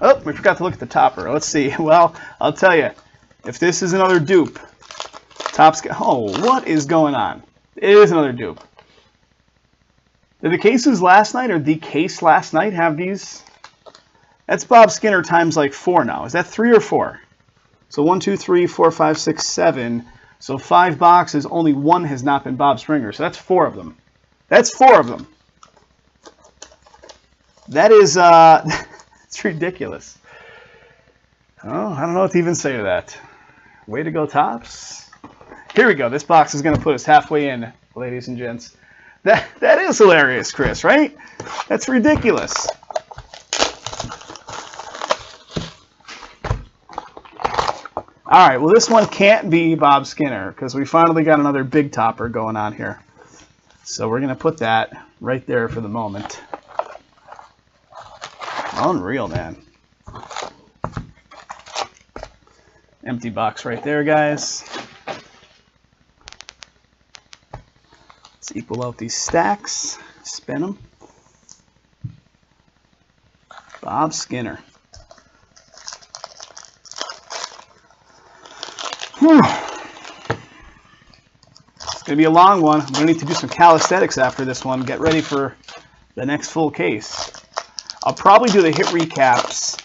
Oh, we forgot to look at the topper. Let's see. Well, I'll tell you, if this is another dupe, Topps. Oh, what is going on? It is another dupe. Did the cases last night or the case last night have these? That's Bob Skinner times like 4 now. Is that 3 or 4? So 1, 2, 3, 4, 5, 6, 7. So 5 boxes. Only 1 has not been Bob Springer. So that's 4 of them. That's 4 of them. That is, it's ridiculous. Oh, I don't know what to even say to that. Way to go, Topps. Here we go. This box is going to put us halfway in, ladies and gents. That is hilarious, Chris, right? That's ridiculous. All right, well, this one can't be Bob Skinner because we finally got another big topper going on here. So we're going to put that right there for the moment. Unreal, man. Empty box right there, guys. Let's equal out these stacks. Spin them. Bob Skinner. Whew. It's going to be a long one. I'm going to need to do some calisthenics after this one. Get ready for the next full case. I'll probably do the hit recaps.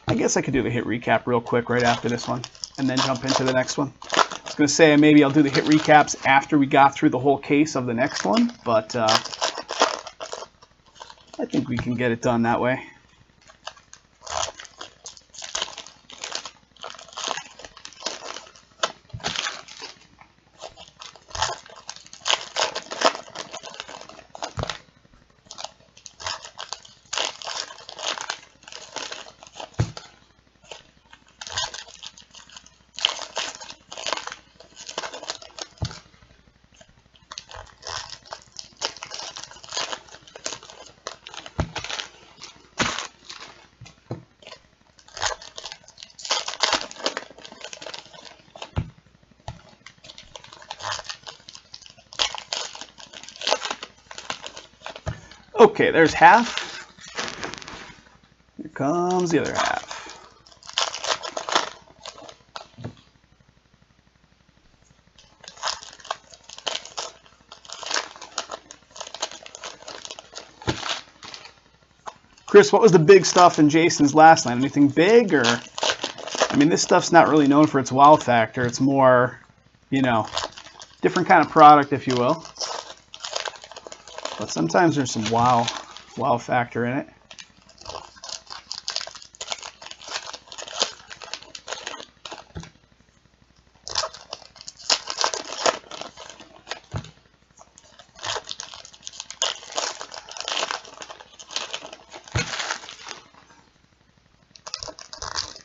I guess I could do the hit recap real quick right after this one and then jump into the next one. I was going to say maybe I'll do the hit recaps after we got through the whole case of the next one, but I think we can get it done that way. Okay, there's half. Here comes the other half. Chris, what was the big stuff in Jason's last line? Anything big, or? I mean, this stuff's not really known for its wow factor. It's more, you know, different kind of product, if you will. But sometimes there's some wow factor in it.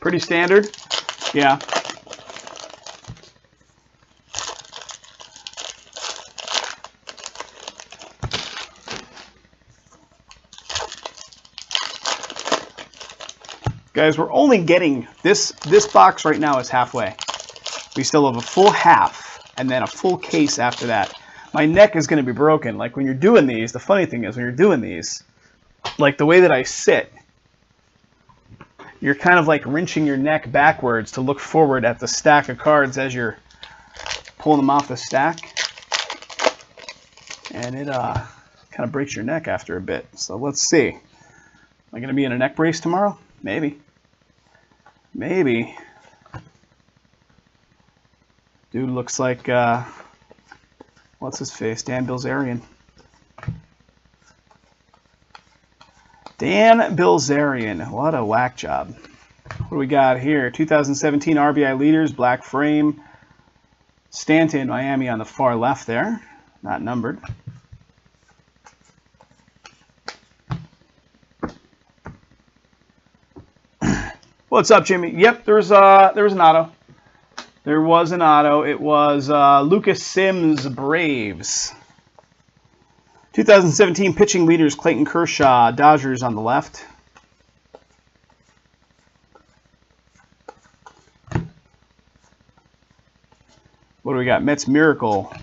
Pretty standard, yeah. Guys, we're only getting this box right now is halfway. We still have a full half and then a full case after that. My neck is going to be broken. Like when you're doing these, the funny thing is when you're doing these, like the way that I sit, you're kind of like wrenching your neck backwards to look forward at the stack of cards as you're pulling them off the stack. And it kind of breaks your neck after a bit. So let's see. Am I going to be in a neck brace tomorrow? Maybe. Maybe. Dude looks like, what's his face? Dan Bilzerian. Dan Bilzerian, what a whack job. What do we got here? 2017 RBI leaders, black frame. Stanton, Miami on the far left there, not numbered. What's up, Jimmy? Yep, there was an auto. There was an auto. It was Lucas Sims, Braves. 2017 pitching leaders, Clayton Kershaw, Dodgers on the left. What do we got? Mets Miracle.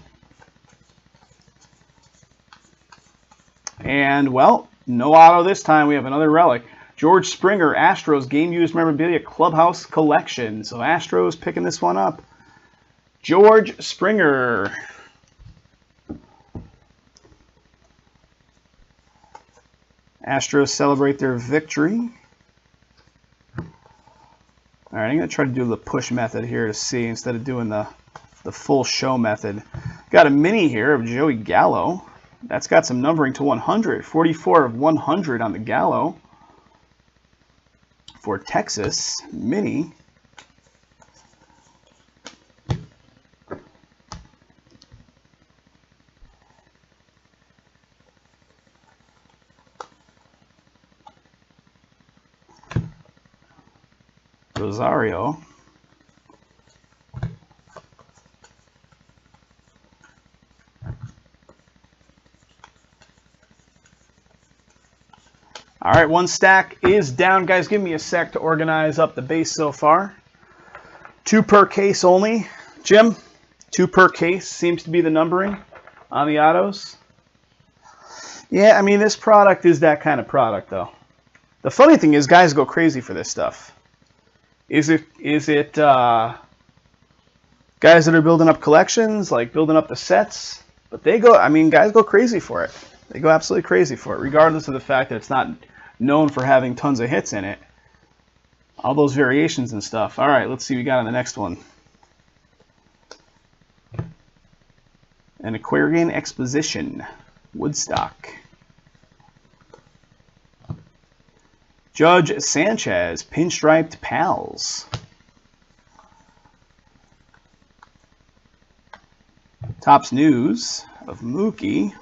And, well, no auto this time. We have another relic. George Springer, Astros game-used memorabilia clubhouse collection. So Astros picking this one up. George Springer. Astros celebrate their victory. All right, I'm going to try to do the push method here to see instead of doing the full show method. Got a mini here of Joey Gallo. That's got some numbering to 100. 44 of 100 on the Gallo for Texas. Mini. Rosario. All right, one stack is down. Guys, give me a sec to organize up the base so far. 2 per case only. Jim, 2 per case seems to be the numbering on the autos. Yeah, I mean, this product is that kind of product, though. The funny thing is guys go crazy for this stuff. Is it guys that are building up collections, like building up the sets? But they go, I mean, guys go crazy for it. They go absolutely crazy for it, regardless of the fact that it's not known for having tons of hits in it. All those variations and stuff. All right, let's see what we got on the next one. An Aquarian Exposition. Woodstock. Judge Sanchez, Pinstriped Pals. Topps News of Mookie.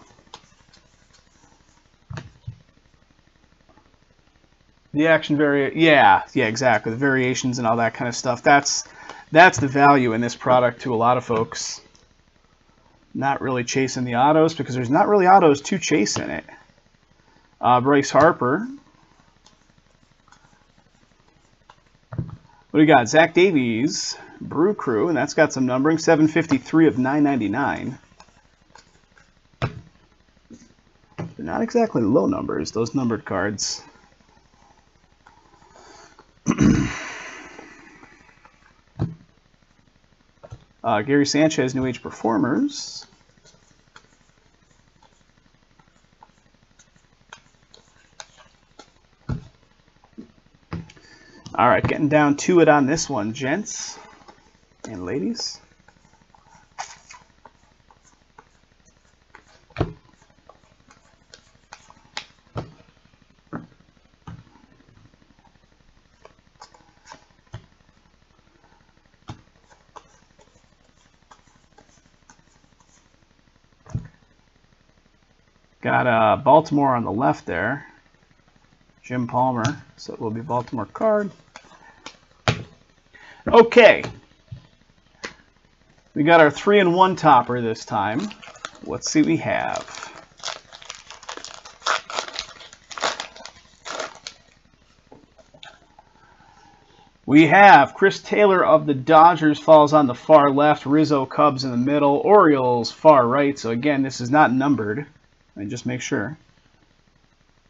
The action yeah, exactly. The variations and all that kind of stuff. That's the value in this product to a lot of folks. Not really chasing the autos because there's not really autos to chase in it. Bryce Harper. What do we got? Zach Davies, Brew Crew, and that's got some numbering. 753 of 999. They're not exactly low numbers, those numbered cards. Gary Sanchez, New Age Performers. All right, getting down to it on this one, gents and ladies. Got Baltimore on the left there. Jim Palmer, so it will be Baltimore card. Okay. We got our 3-in-1 topper this time. Let's see what we have. We have Chris Taylor of the Dodgers falls on the far left, Rizzo Cubs in the middle, Orioles far right. So again, this is not numbered. And just make sure.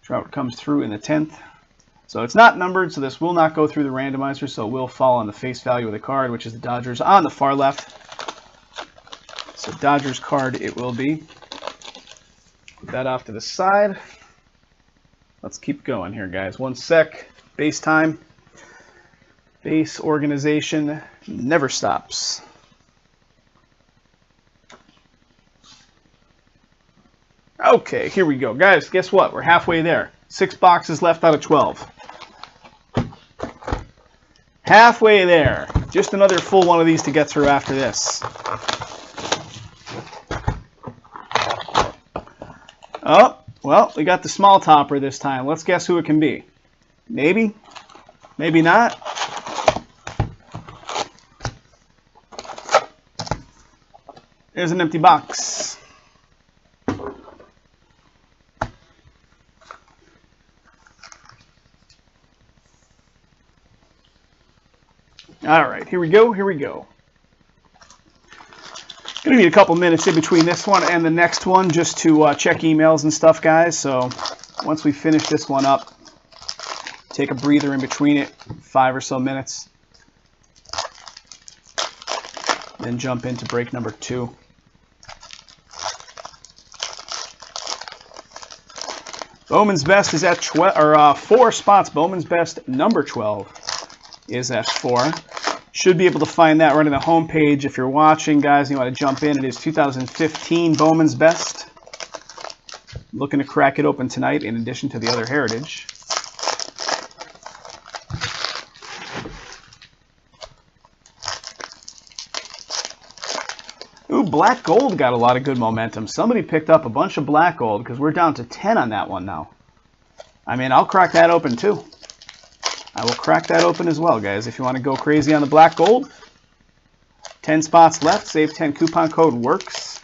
Trout comes through in the 10th. So it's not numbered, so this will not go through the randomizer, so it will fall on the face value of the card, which is the Dodgers on the far left. So Dodgers card it will be. Put that off to the side. Let's keep going here, guys. 1 sec. Base time. Base organization never stops. Okay, here we go. Guys, guess what? We're halfway there. 6 boxes left out of 12. Halfway there. Just another full one of these to get through after this. Oh, well, we got the small topper this time. Let's guess who it can be. Maybe? Maybe not? There's an empty box. All right, here we go, here we go. Gonna need a couple minutes in between this one and the next one just to check emails and stuff, guys. So once we finish this one up, take a breather in between it, 5 or so minutes. Then jump into break number 2. Bowman's Best is at 4 spots. Bowman's Best number 12 is at 4. Should be able to find that right on the home page if you're watching, guys. You want to jump in. It is 2015 Bowman's Best. Looking to crack it open tonight in addition to the other Heritage. Ooh, Black Gold got a lot of good momentum. Somebody picked up a bunch of Black Gold because we're down to 10 on that one now. I mean, I'll crack that open too. I will crack that open as well, guys. If you want to go crazy on the Black Gold, 10 spots left. Save 10 coupon code works.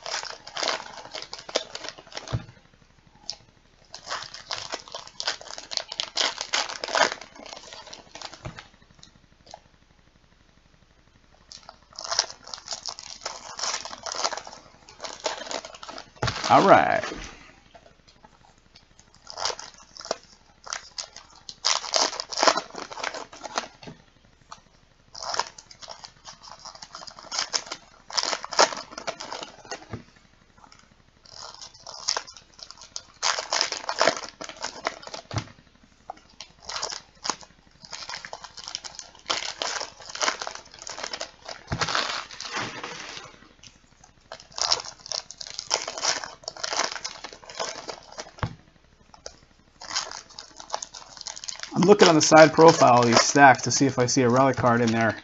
All right. I'm looking on the side profile of these stacks to see if I see a relic card in there.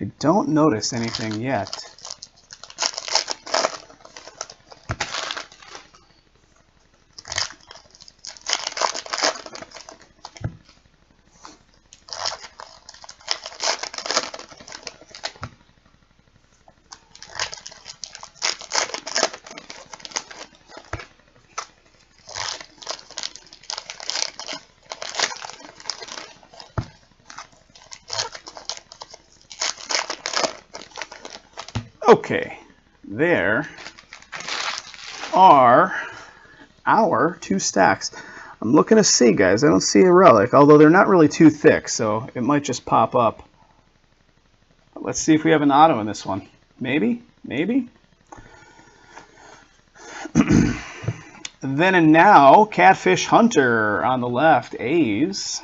I don't notice anything yet. Okay, there are our 2 stacks. I'm looking to see, guys. I don't see a relic, although they're not really too thick, so it might just pop up. Let's see if we have an auto in this one. Maybe? Maybe? Then and now, Catfish Hunter on the left, A's.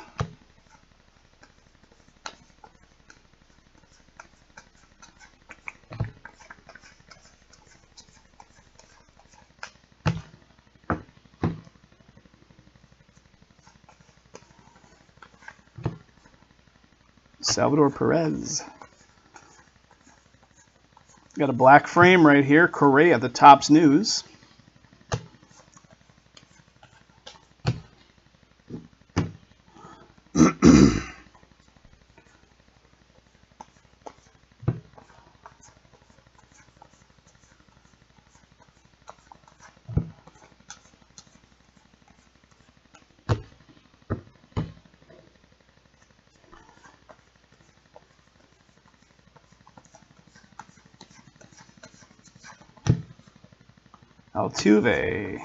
Salvador Perez. Got a black frame right here. Correa, the Topps News. Altuve.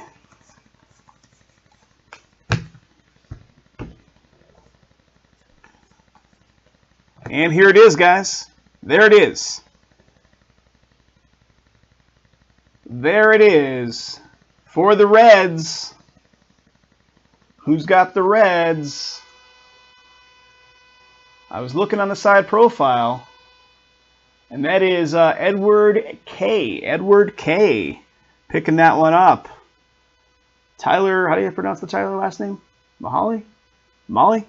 And here it is, guys. There it is. There it is. For the Reds. Who's got the Reds? I was looking on the side profile, and that is Edward K. Edward K. Picking that one up. Tyler, how do you pronounce the Tyler last name? Mahali? Molly?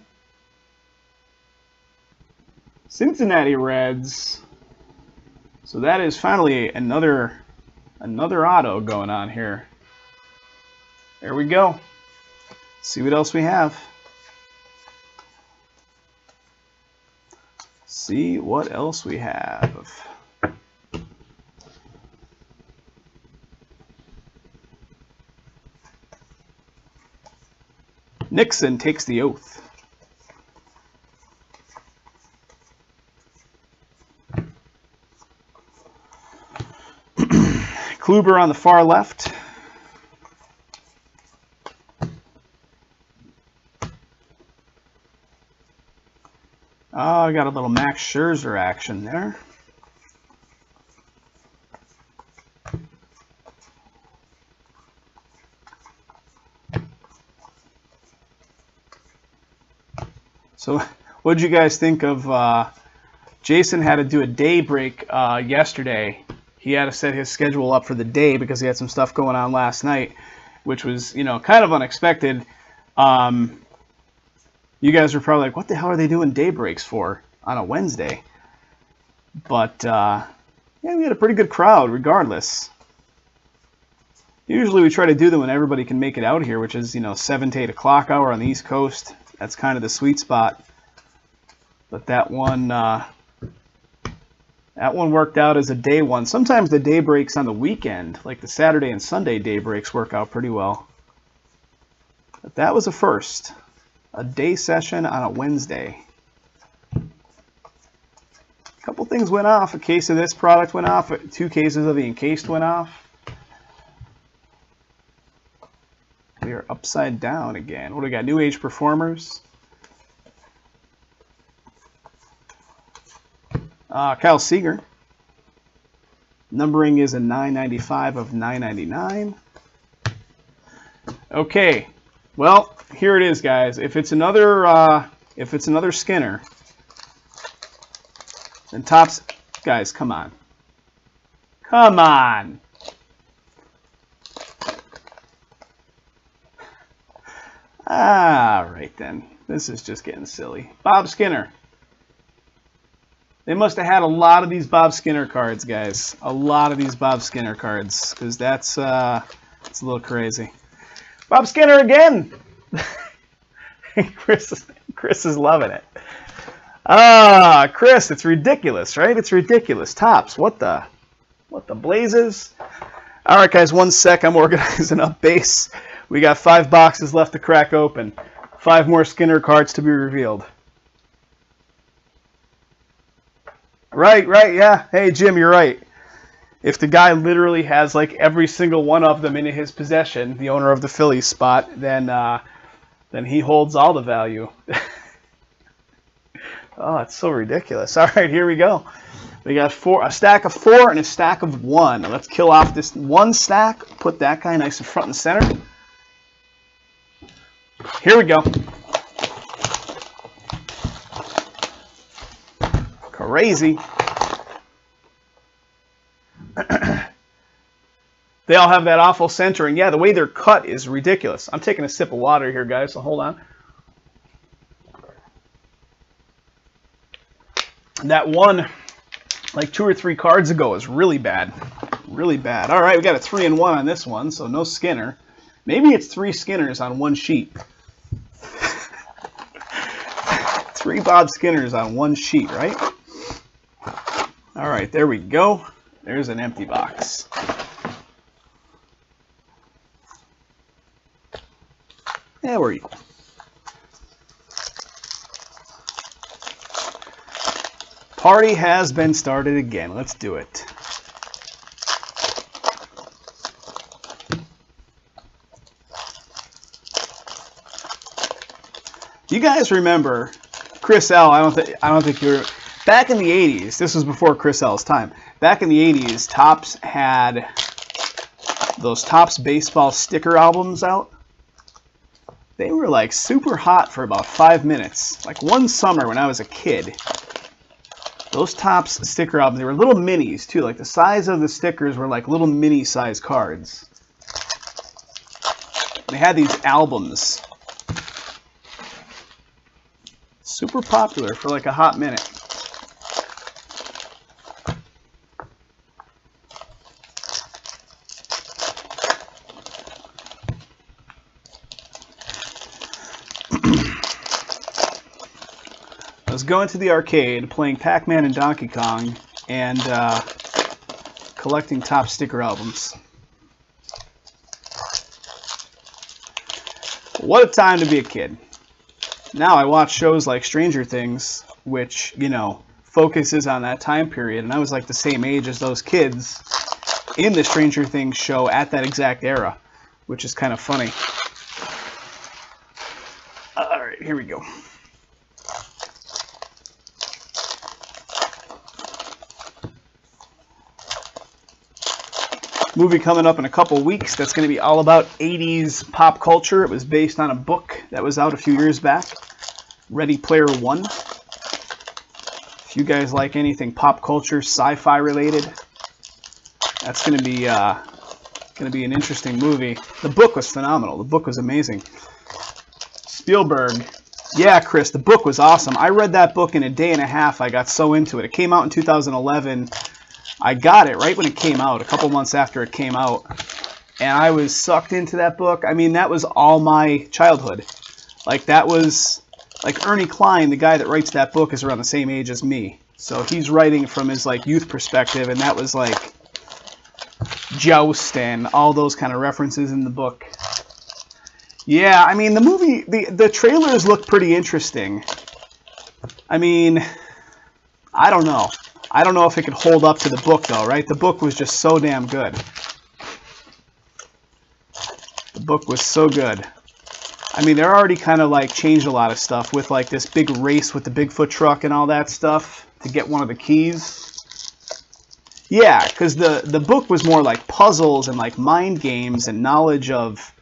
Cincinnati Reds. So that is finally another auto going on here. There we go. See what else we have. See what else we have. Nixon takes the oath. Kluber on the far left. Oh, I got a little Max Scherzer action there. So what did you guys think of Jason had to do a day break yesterday. He had to set his schedule up for the day because he had some stuff going on last night, which was, you know, kind of unexpected. You guys were probably like, what the hell are they doing day breaks for on a Wednesday? But, yeah, we had a pretty good crowd regardless. Usually we try to do them when everybody can make it out here, which is, you know, 7 to 8 o'clock hour on the East Coast. That's kind of the sweet spot. But that one worked out as a day one. Sometimes the day breaks on the weekend, like the Saturday and Sunday day breaks, work out pretty well. But that was a first. A day session on a Wednesday. A couple things went off. A case of this product went off. 2 cases of the encased went off. We are upside down again. What do we got? New Age Performers. Kyle Seager. Numbering is a 995 of 999. Okay. Well, here it is, guys. If it's another Skinner, then Topps, guys, come on. Come on. All right, then. This is just getting silly. Bob Skinner. They must have had a lot of these Bob Skinner cards, guys. A lot of these Bob Skinner cards, because it's a little crazy. Bob Skinner again. Chris is loving it. Chris, it's ridiculous, right? It's ridiculous. Topps, what the blazes? All right, guys, 1 sec. I'm organizing up base. We got 5 boxes left to crack open. 5 more Skinner cards to be revealed. Right, yeah. Hey, Jim, you're right. If the guy literally has like every single one of them in his possession, the owner of the Phillies spot, then he holds all the value. Oh, it's so ridiculous. All right, here we go. We got a stack of 4 and a stack of 1. Let's kill off this one stack. Put that guy nice in front and center. Here we go. Crazy. They all have that awful centering. Yeah, the way they're cut is ridiculous. I'm taking a sip of water here, guys, so hold on. That one, like 2 or 3 cards ago, is really bad. Really bad. All right, we got a 3 and 1 on this one, so no Skinner. Maybe it's 3 Skinners on one sheet. 3 Bob Skinners on one sheet, right? All right, there we go. There's an empty box. Yeah, we're equal. Party has been started again. Let's do it. You guys remember Chris L? I don't think you're back in the 80s. This was before Chris L's time. Back in the 80s, Topps had those Topps baseball sticker albums out. They were like super hot for about 5 minutes. Like one summer when I was a kid. Those Topps sticker albums, they were little minis too. Like the size of the stickers were like little mini size cards. They had these albums. Super popular for like a hot minute. I was going to the arcade, playing Pac-Man and Donkey Kong, and collecting Topps sticker albums. What a time to be a kid. Now I watch shows like Stranger Things, which, you know, focuses on that time period, and I was like the same age as those kids in the Stranger Things show at that exact era, which is kind of funny. All right, here we go. Movie coming up in a couple weeks that's going to be all about 80s pop culture. It was based on a book that was out a few years back, Ready Player One. If you guys like anything pop culture, sci-fi related, that's going to be an interesting movie. The book was phenomenal. The book was amazing. Spielberg. Yeah, Chris, the book was awesome. I read that book in a day and a half. I got so into it. It came out in 2011. I got it right when it came out, a couple months after it came out, and I was sucked into that book. I mean, that was all my childhood. Like, that was, like, Ernie Klein, the guy that writes that book, is around the same age as me. So he's writing from his, like, youth perspective, and that was, like, Joust and all those kind of references in the book. Yeah, I mean, the movie, the trailers look pretty interesting. I mean, I don't know. I don't know if it could hold up to the book, though, right? The book was just so damn good. The book was so good. I mean, they're already kind of, like, changed a lot of stuff with, like, this big race with the Bigfoot truck and all that stuff to get one of the keys. Yeah, because the book was more like puzzles and, like, mind games and knowledge of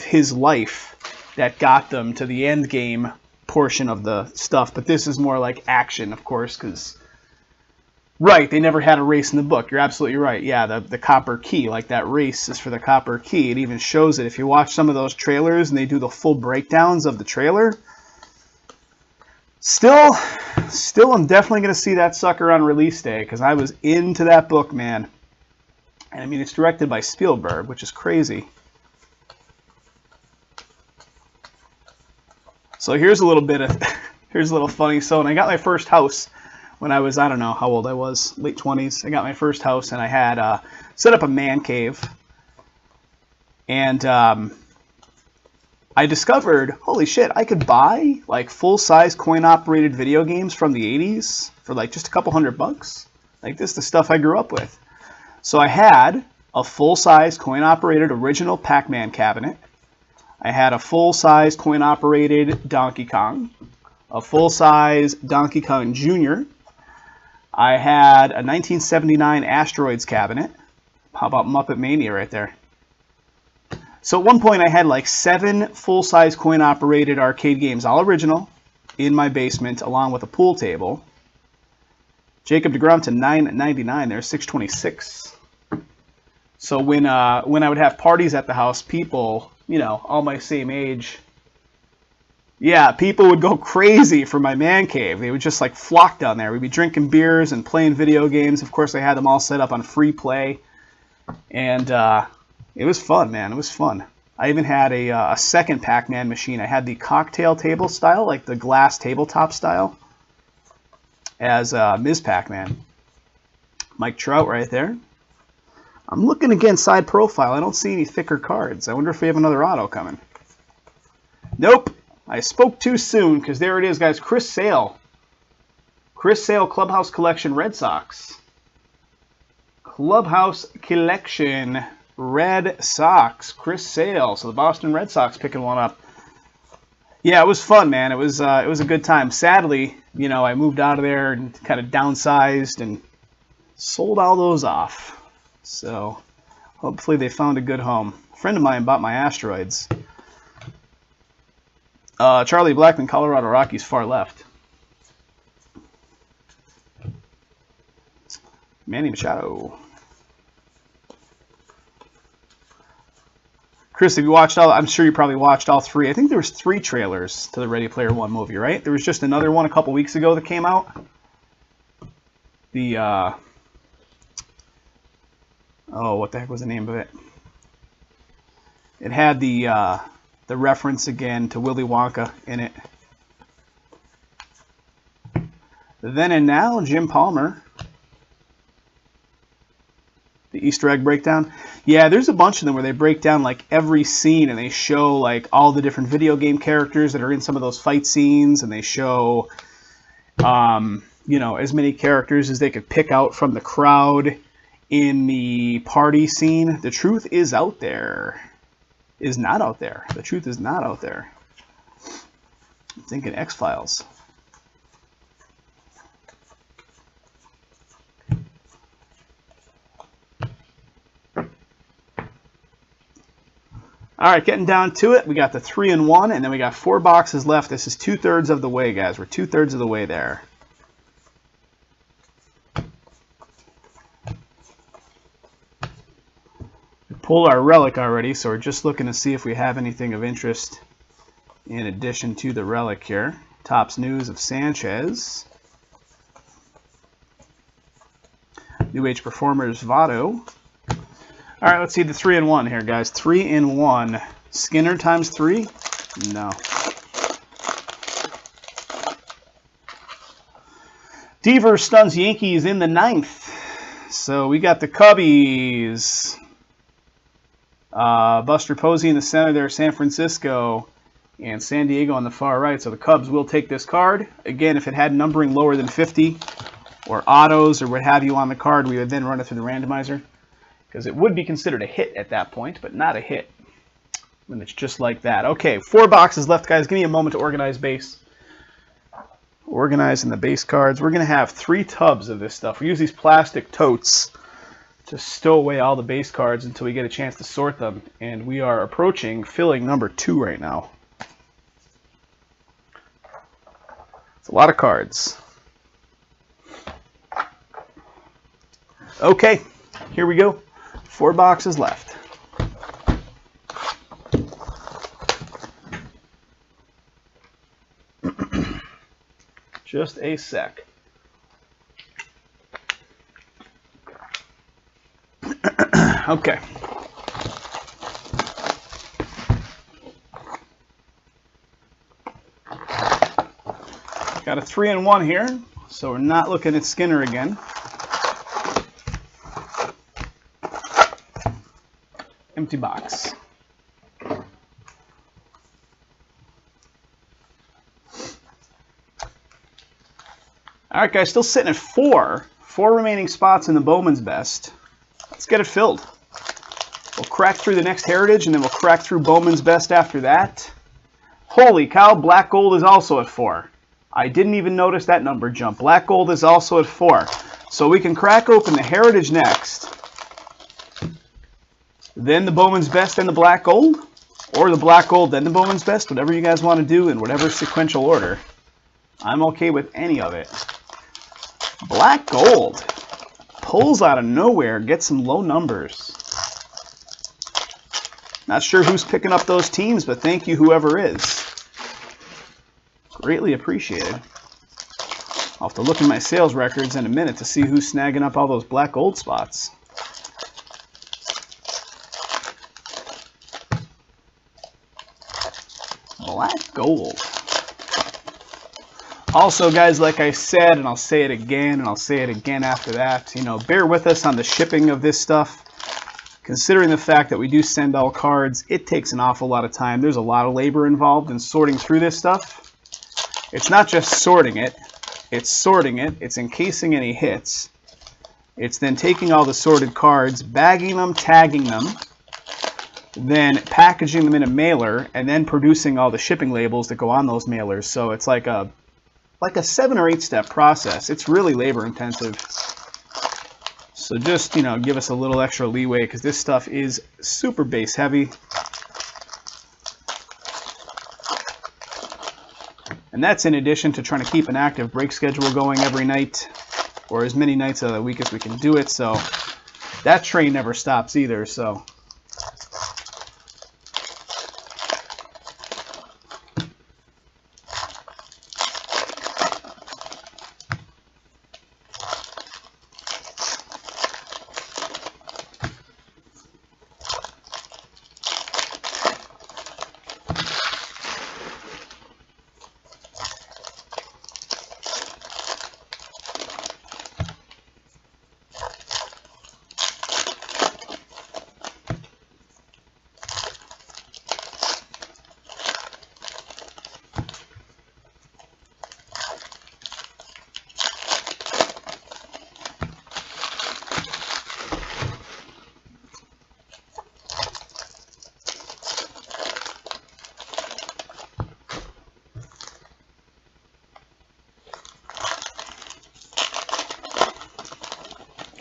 his life that got them to the end game portion of the stuff. But this is more like action, of course, because... Right, they never had a race in the book. You're absolutely right. Yeah, the copper key, like that race is for the copper key. It even shows it. If you watch some of those trailers and they do the full breakdowns of the trailer, still I'm definitely going to see that sucker on release day because I was into that book, man. And I mean, it's directed by Spielberg, which is crazy. So here's a little bit of, here's a little funny. So when I got my first house, when I was, I don't know how old I was, late 20s, I got my first house and I had set up a man cave. And I discovered, holy shit, I could buy like full-size coin-operated video games from the 80s for like just a couple $100. Like this is the stuff I grew up with. So I had a full-size coin-operated original Pac-Man cabinet. I had a full-size coin-operated Donkey Kong, a full-size Donkey Kong Jr. I had a 1979 Asteroids cabinet. How about Muppet Mania right there? So at one point I had like 7 full-size coin-operated arcade games, all original, in my basement, along with a pool table. Jacob DeGrom to $9.99 there, $6.26. So when I would have parties at the house, people, you know, all my same age, yeah, people would go crazy for my man cave. They would just like flock down there. We'd be drinking beers and playing video games. Of course, I had them all set up on free play, and it was fun, man. It was fun. I even had a second Pac-Man machine. I had the cocktail table style, like the glass tabletop style, as Ms. Pac-Man. Mike Trout right there. I'm looking again, side profile. I don't see any thicker cards. I wonder if we have another auto coming. Nope. I spoke too soon, because there it is, guys. Chris Sale. Chris Sale Clubhouse Collection Red Sox. Clubhouse Collection Red Sox. Chris Sale. So the Boston Red Sox picking one up. Yeah, it was fun, man. It was a good time. Sadly, you know, I moved out of there and kind of downsized and sold all those off. So hopefully they found a good home. A friend of mine bought my Asteroids. Charlie Blackman, Colorado Rockies, far left. Manny Machado. Chris, have you watched all? I'm sure you probably watched all 3. I think there was 3 trailers to the Ready Player One movie, right? There was just another one a couple weeks ago that came out. The oh, what the heck was the name of it? It had the reference again to Willy Wonka in it. Then and Now, Jim Palmer. The Easter egg breakdown. Yeah, there's a bunch of them where they break down like every scene, and they show like all the different video game characters that are in some of those fight scenes, and they show you know, as many characters as they could pick out from the crowd in the party scene. The truth is out there. Is not out there. The truth is not out there. I'm thinking X-Files. All right, getting down to it. We got the 3-in-1, and then we got 4 boxes left. This is 2/3 of the way, guys. We're 2/3 of the way there. We pulled our relic already, so we're just looking to see if we have anything of interest in addition to the relic here. Topps news of Sanchez. New Age Performers Votto. All right, let's see the 3-in-1 here, guys. 3-in-1. Skinner times 3? No. Devers stuns Yankees in the 9th. So we got the Cubbies. Buster Posey in the center there, San Francisco. And San Diego on the far right. So the Cubs will take this card. Again, if it had numbering lower than 50, or autos, or what have you on the card, we would then run it through the randomizer. Because it would be considered a hit at that point, but not a hit when it's just like that. Okay, 4 boxes left, guys. Give me a moment to organize base. Organizing the base cards. We're going to have 3 tubs of this stuff. We use these plastic totes to stow away all the base cards until we get a chance to sort them. And we are approaching filling number 2 right now. It's a lot of cards. Okay, here we go. 4 boxes left. Just a sec. Okay. Got a 3-in-1 here, so we're not looking at Skinner again. Empty box. All right, guys, still sitting at 4. 4 remaining spots in the Bowman's Best. get it filled. We'll crack through the next Heritage, and then we'll crack through Bowman's Best after that. Holy cow, Black Gold is also at 4. I didn't even notice that number jump. Black Gold is also at 4. So we can crack open the Heritage next, then the Bowman's Best, then the Black Gold, or the Black Gold, then the Bowman's Best, whatever you guys want to do in whatever sequential order. I'm okay with any of it. Black Gold pulls out of nowhere, gets some low numbers. Not sure who's picking up those teams, but thank you, whoever is. Greatly appreciated. I'll have to look in my sales records in a minute to see who's snagging up all those Black Gold spots. Black Gold. Also, guys, like I said, and I'll say it again, and I'll say it again after that, you know, bear with us on the shipping of this stuff. Considering the fact that we do send all cards, it takes an awful lot of time. There's a lot of labor involved in sorting through this stuff. It's not just sorting it, it's encasing any hits. It's then taking all the sorted cards, bagging them, tagging them, then packaging them in a mailer, and then producing all the shipping labels that go on those mailers. So it's like a 7 or 8 step process. It's really labor intensive. So just, you know, give us a little extra leeway because this stuff is super base heavy. And that's in addition to trying to keep an active break schedule going every night, or as many nights of the week as we can do it. So that train never stops either. So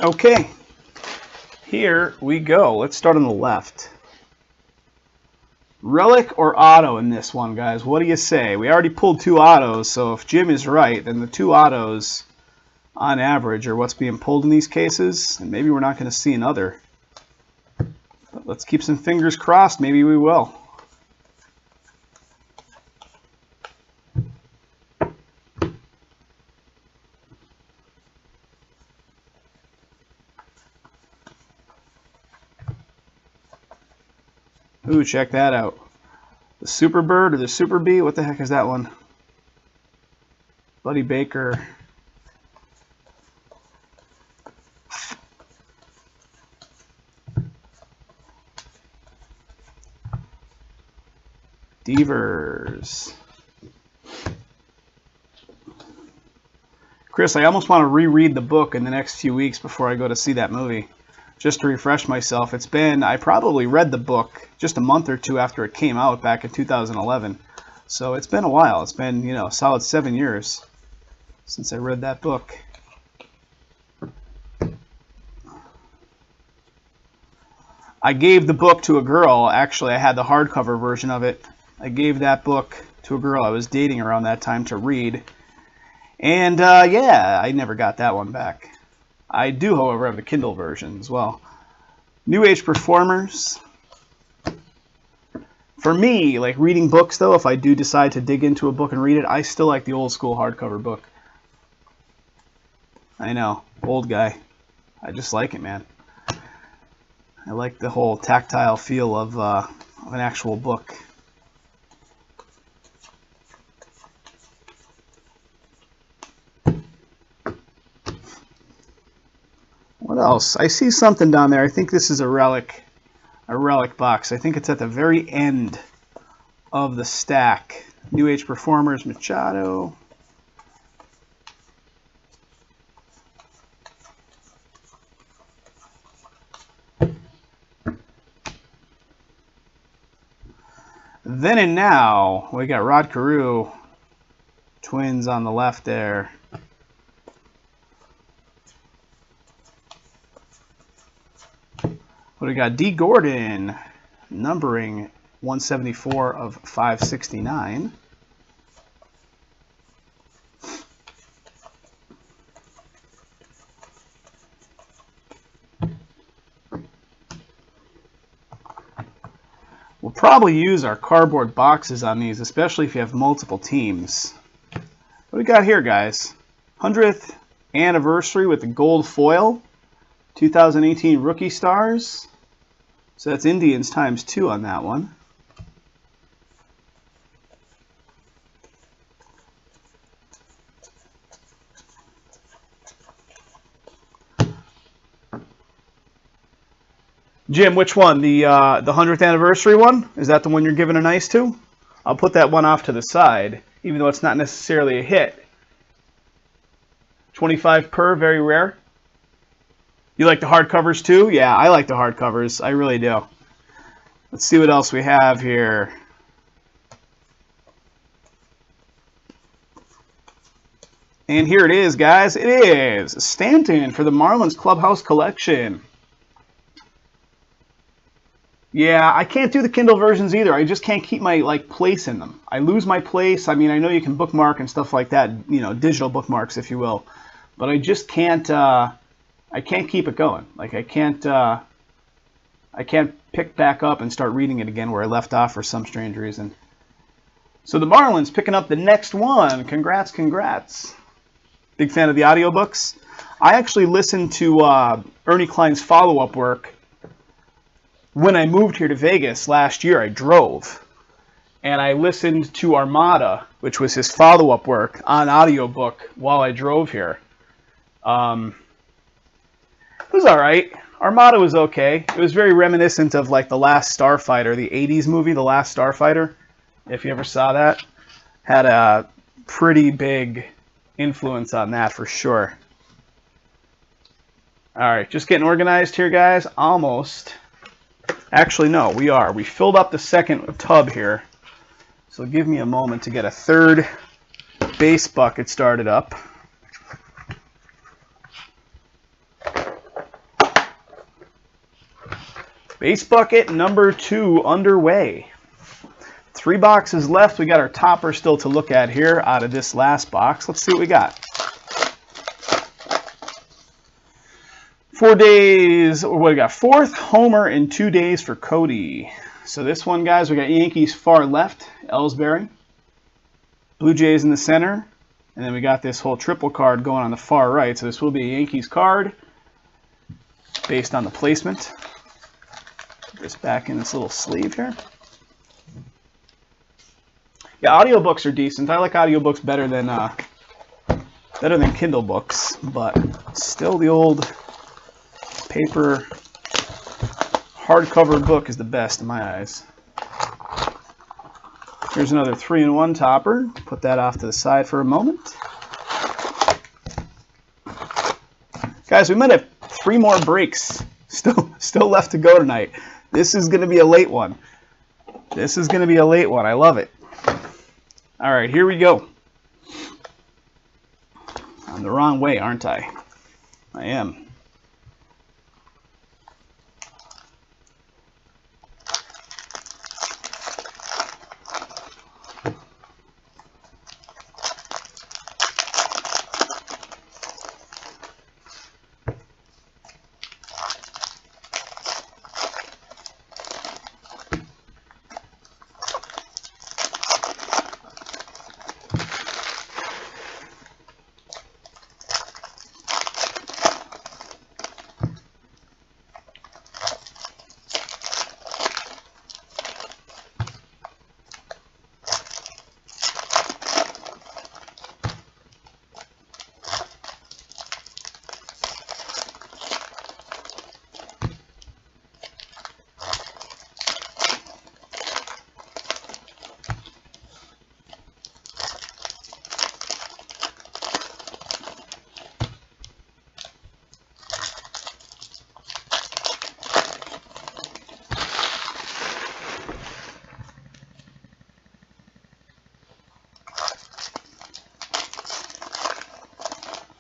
okay, here we go. Let's start on the left. Relic or auto in this one, guys? What do you say? We already pulled 2 autos, so if Jim is right, then the 2 autos on average are what's being pulled in these cases, and maybe we're not going to see another. But let's keep some fingers crossed. Maybe we will. Ooh, check that out. The Super Bird or the Super Bee? What the heck is that one? Buddy Baker. Devers. Chris, I almost want to reread the book in the next few weeks before I go to see that movie, just to refresh myself. I probably read the book just a month or 2 after it came out back in 2011. So it's been a while. It's been, you know, a solid 7 years since I read that book. I gave the book to a girl. Actually, I had the hardcover version of it. I gave that book to a girl I was dating around that time to read. And yeah, I never got that one back. I do, however, have the Kindle version as well. New Age Performers. For me, like reading books, though, if I do decide to dig into a book and read it, I still like the old school hardcover book. I know, old guy. I just like it, man. I like the whole tactile feel of an actual book. What else? I see something down there. I think this is a relic box. I think it's at the very end of the stack. New Age Performers, Machado. Then and now, we got Rod Carew, Twins on the left there. What do we got? D. Gordon, numbering 174 of 569. We'll probably use our cardboard boxes on these, especially if you have multiple teams. What do we got here, guys? 100th anniversary with the gold foil. 2018 Rookie Stars. So that's Indians times 2 on that one. Jim, which one? The 100th anniversary one? Is that the one you're giving an ice to? I'll put that one off to the side, even though it's not necessarily a hit. 25 per, very rare. You like the hardcovers too? Yeah, I like the hardcovers. I really do. Let's see what else we have here. And here it is, guys. It is Stanton for the Marlins Clubhouse Collection. Yeah, I can't do the Kindle versions either. I just can't keep my place in them. I lose my place. I mean, I know you can bookmark and stuff like that, you know, digital bookmarks, if you will, but I just can't. I can't keep it going. Like I can't pick back up and start reading it again where I left off for some strange reason. So the Marlins picking up the next one. Congrats, congrats. Big fan of the audiobooks. I actually listened to Ernie Klein's follow-up work. When I moved here to Vegas last year, I drove, and I listened to Armada, which was his follow-up work, on audiobook while I drove here. It was all right. Armada was okay. It was very reminiscent of like The Last Starfighter, the 80s movie, The Last Starfighter, if you ever saw that. Had a pretty big influence on that for sure. All right, just getting organized here, guys. Almost. Actually, no, we are. We filled up the second tub here. So give me a moment to get a third base bucket started up. Base bucket number 2 underway. 3 boxes left. We got our topper still to look at here out of this last box. Let's see what we got. 4 days, what do we got? 4th homer in 2 days for Cody. So this one, guys, we got Yankees far left, Ellsbury. Blue Jays in the center. And then we got this whole triple card going on the far right. So this will be a Yankees card based on the placement. Put this back in this little sleeve here. Yeah, audiobooks are decent. I like audiobooks better than Kindle books, but still the old paper hardcover book is the best in my eyes. Here's another 3-in-1 topper. Put that off to the side for a moment. Guys, we might have 3 more breaks still left to go tonight. This is going to be a late one. This is going to be a late one. I love it. All right, here we go. I'm the wrong way, aren't I? I am.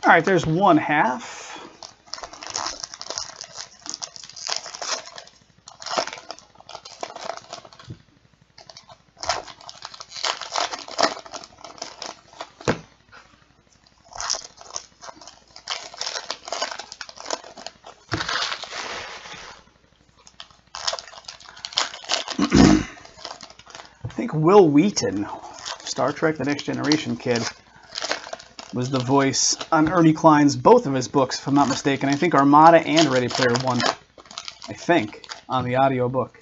All right, there's one half. I think Will Wheaton, Star Trek The Next Generation kid, was the voice on Ernie Klein's, both of his books, if I'm not mistaken. I think Armada and Ready Player One, I think, on the audio book.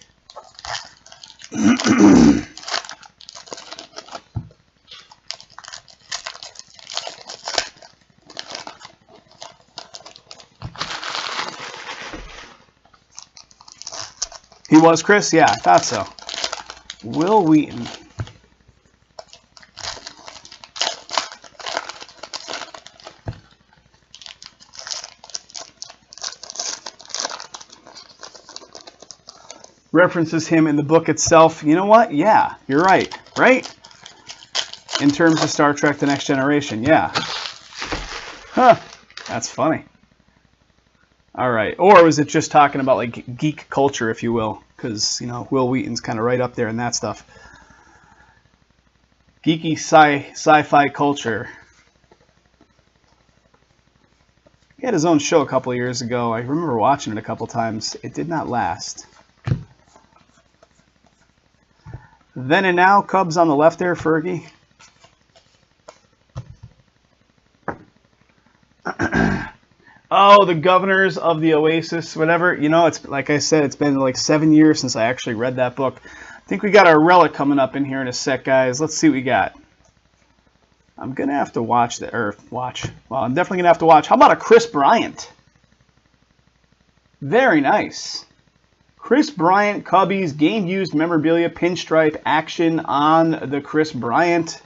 He was, Chris? Yeah, I thought so. Will Wheaton. References him in the book itself. You know what? Yeah, you're right. Right? In terms of Star Trek The Next Generation, yeah. Huh. That's funny. All right. Or was it just talking about like geek culture, if you will? Because, you know, Will Wheaton's kind of right up there in that stuff. Geeky sci-fi culture. He had his own show a couple of years ago. I remember watching it a couple times. It did not last. Then and Now, Cubs on the left there, Fergie. Oh, the Governors of the Oasis, whatever. You know, it's like I said, it's been like 7 years since I actually read that book. I think we got our relic coming up in here in a sec, guys. Let's see what we got. I'm going to have to watch the, or watch. Well, I'm definitely going to have to watch. How about a Chris Bryant? Very nice. Chris Bryant, Cubbies, game-used memorabilia, pinstripe action on the Chris Bryant.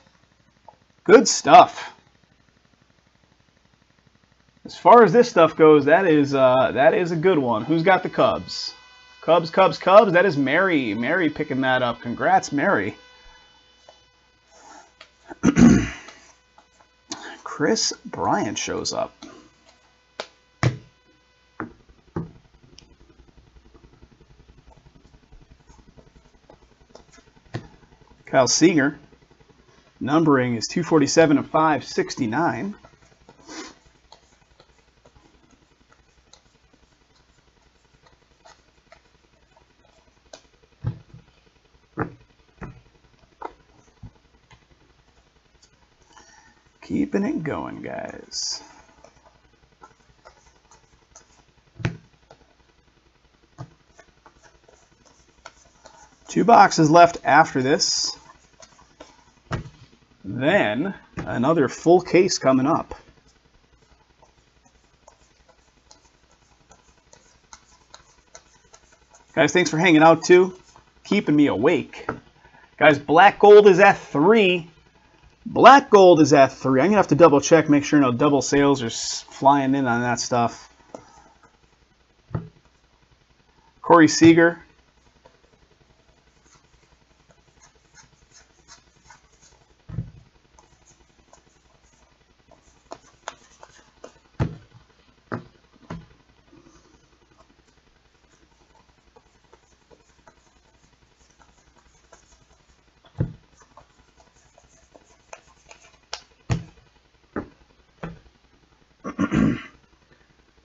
Good stuff. As far as this stuff goes, that is a good one. Who's got the Cubs? Cubs, Cubs, Cubs. That is Mary. Mary picking that up. Congrats, Mary. Chris Bryant shows up. Kyle Seager. Numbering is 247 of 569. Keeping it going, guys. Two boxes left after this. Then another full case coming up. Guys, thanks for hanging out too. Keeping me awake. Guys, black gold is at 3. Black gold is at 3. I'm going to have to double check, make sure no double sales are flying in on that stuff. Corey Seager.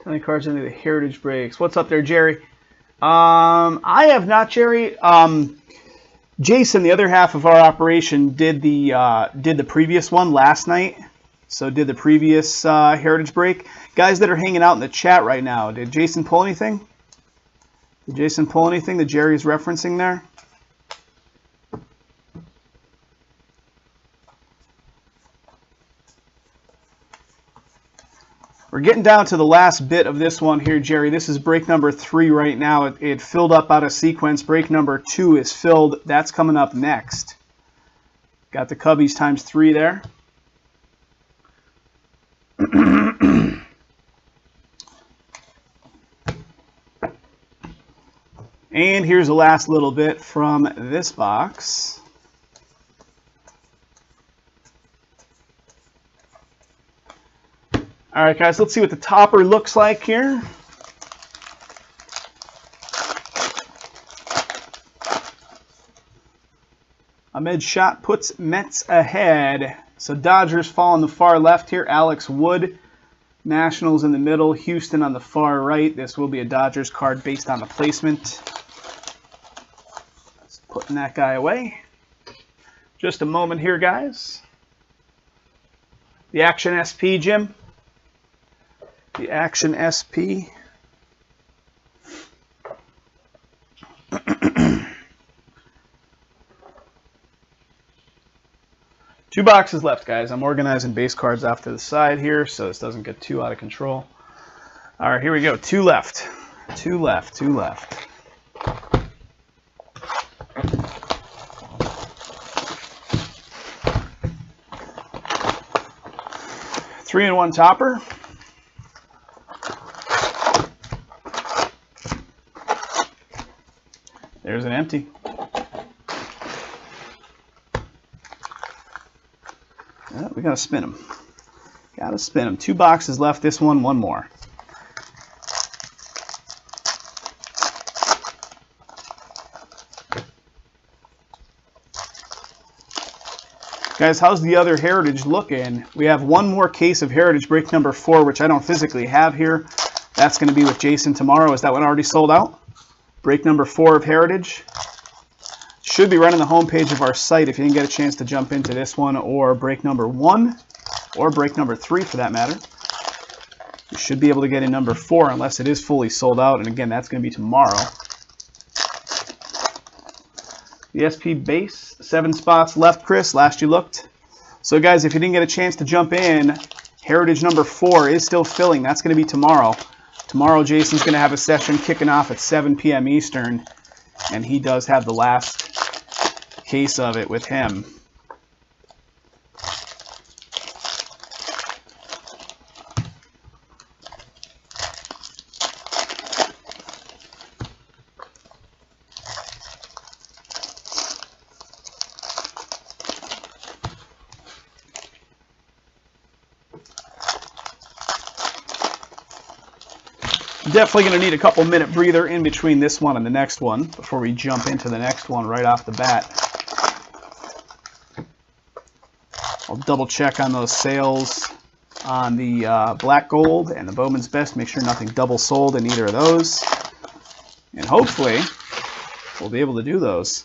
Tony cards into the Heritage Breaks. What's up there, Jerry? I have not, Jerry. Jason, the other half of our operation, did the previous one last night. So did the previous Heritage Break. Guys that are hanging out in the chat right now, did Jason pull anything? Did Jason pull anything that Jerry's referencing there? We're getting down to the last bit of this one here, Jerry. This is break number 3 right now. It filled up out of sequence. Break number 2 is filled. That's coming up next. Got the Cubbies times 3 there. And here's the last little bit from this box. All right, guys, let's see what the topper looks like here. Ahmed Shot puts Mets ahead. So Dodgers fall on the far left here. Alex Wood. Nationals in the middle. Houston on the far right. This will be a Dodgers card based on the placement. Just putting that guy away. Just a moment here, guys. The Action SP, Jim. The Action SP. Two boxes left, guys. I'm organizing base cards off to the side here so this doesn't get too out of control. All right, here we go. Two left. Two left. Two left. Three and one topper. There's an empty. Oh, we gotta spin them. Gotta spin them. Two boxes left. This one more. Guys, how's the other Heritage looking? We have one more case of Heritage break number 4, which I don't physically have here. That's going to be with Jason tomorrow. Is that one already sold out? Break number 4 of Heritage. Should be right on the homepage of our site if you didn't get a chance to jump into this one, or break number 1, or break number 3 for that matter. You should be able to get in number 4 unless it is fully sold out, and again, that's going to be tomorrow. The SP base, 7 spots left, Chris, last you looked. So guys, if you didn't get a chance to jump in, Heritage number 4 is still filling. That's going to be tomorrow. Tomorrow, Jason's going to have a session kicking off at 7 p.m. Eastern, and he does have the last case of it with him. Definitely going to need a couple minute breather in between this one and the next one before we jump into the next one right off the bat. I'll double check on those sales on the black gold and the Bowman's Best. Make sure nothing double sold in either of those. And hopefully we'll be able to do those.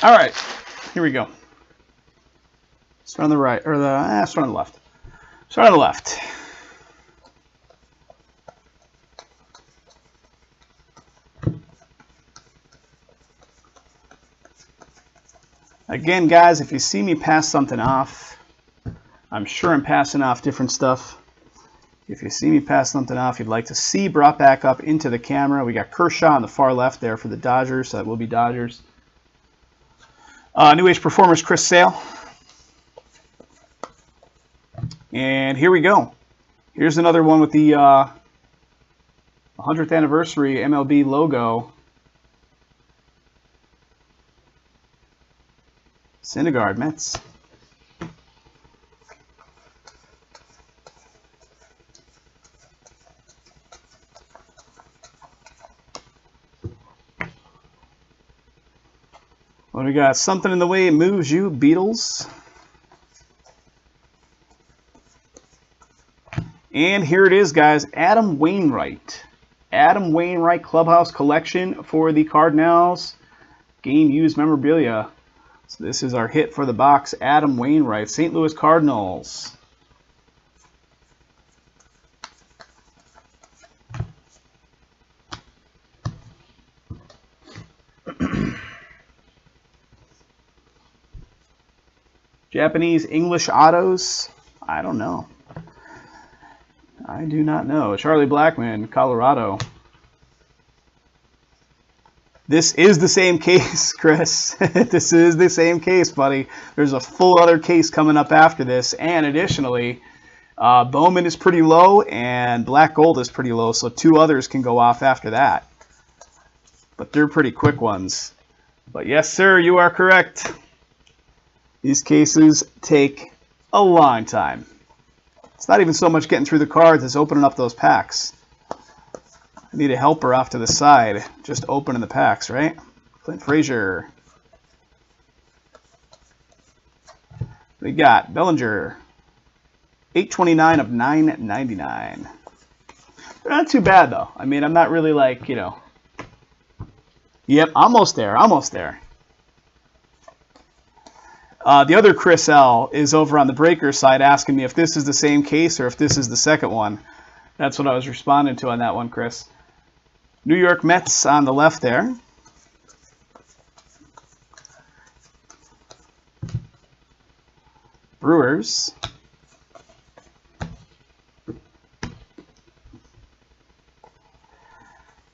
All right, here we go. Start on the right, or start on the left. Start on the left. Again, guys, if you see me pass something off, I'm sure I'm passing off different stuff. If you see me pass something off you'd like to see brought back up into the camera, we got Kershaw on the far left there for the Dodgers, so that will be Dodgers. New Age Performers, Chris Sale. And here we go. Here's another one with the 100th anniversary MLB logo. Syndergaard, Mets. Well, we got Something in the Way It Moves You, Beatles. And here it is, guys, Adam Wainwright. Adam Wainwright Clubhouse Collection for the Cardinals. Game used memorabilia. So this is our hit for the box, Adam Wainwright, St. Louis Cardinals. Japanese English autos? I don't know. I do not know. Charlie Blackman, Colorado. This is the same case, Chris. This is the same case, buddy. There's a full other case coming up after this. And additionally, Bowman is pretty low and Black Gold is pretty low. So 2 others can go off after that. But they're pretty quick ones. But yes, sir, you are correct. These cases take a long time. It's not even so much getting through the cards as opening up those packs. I need a helper off to the side, just opening the packs, right? Clint Frazier. We got Bellinger. 829 of 999. They're not too bad, though. I mean, I'm not really like, you know. Yep, almost there, almost there. The other Chris L is over on the breaker side asking me if this is the same case or if this is the second one. That's what I was responding to on that one, Chris. New York Mets on the left there. Brewers.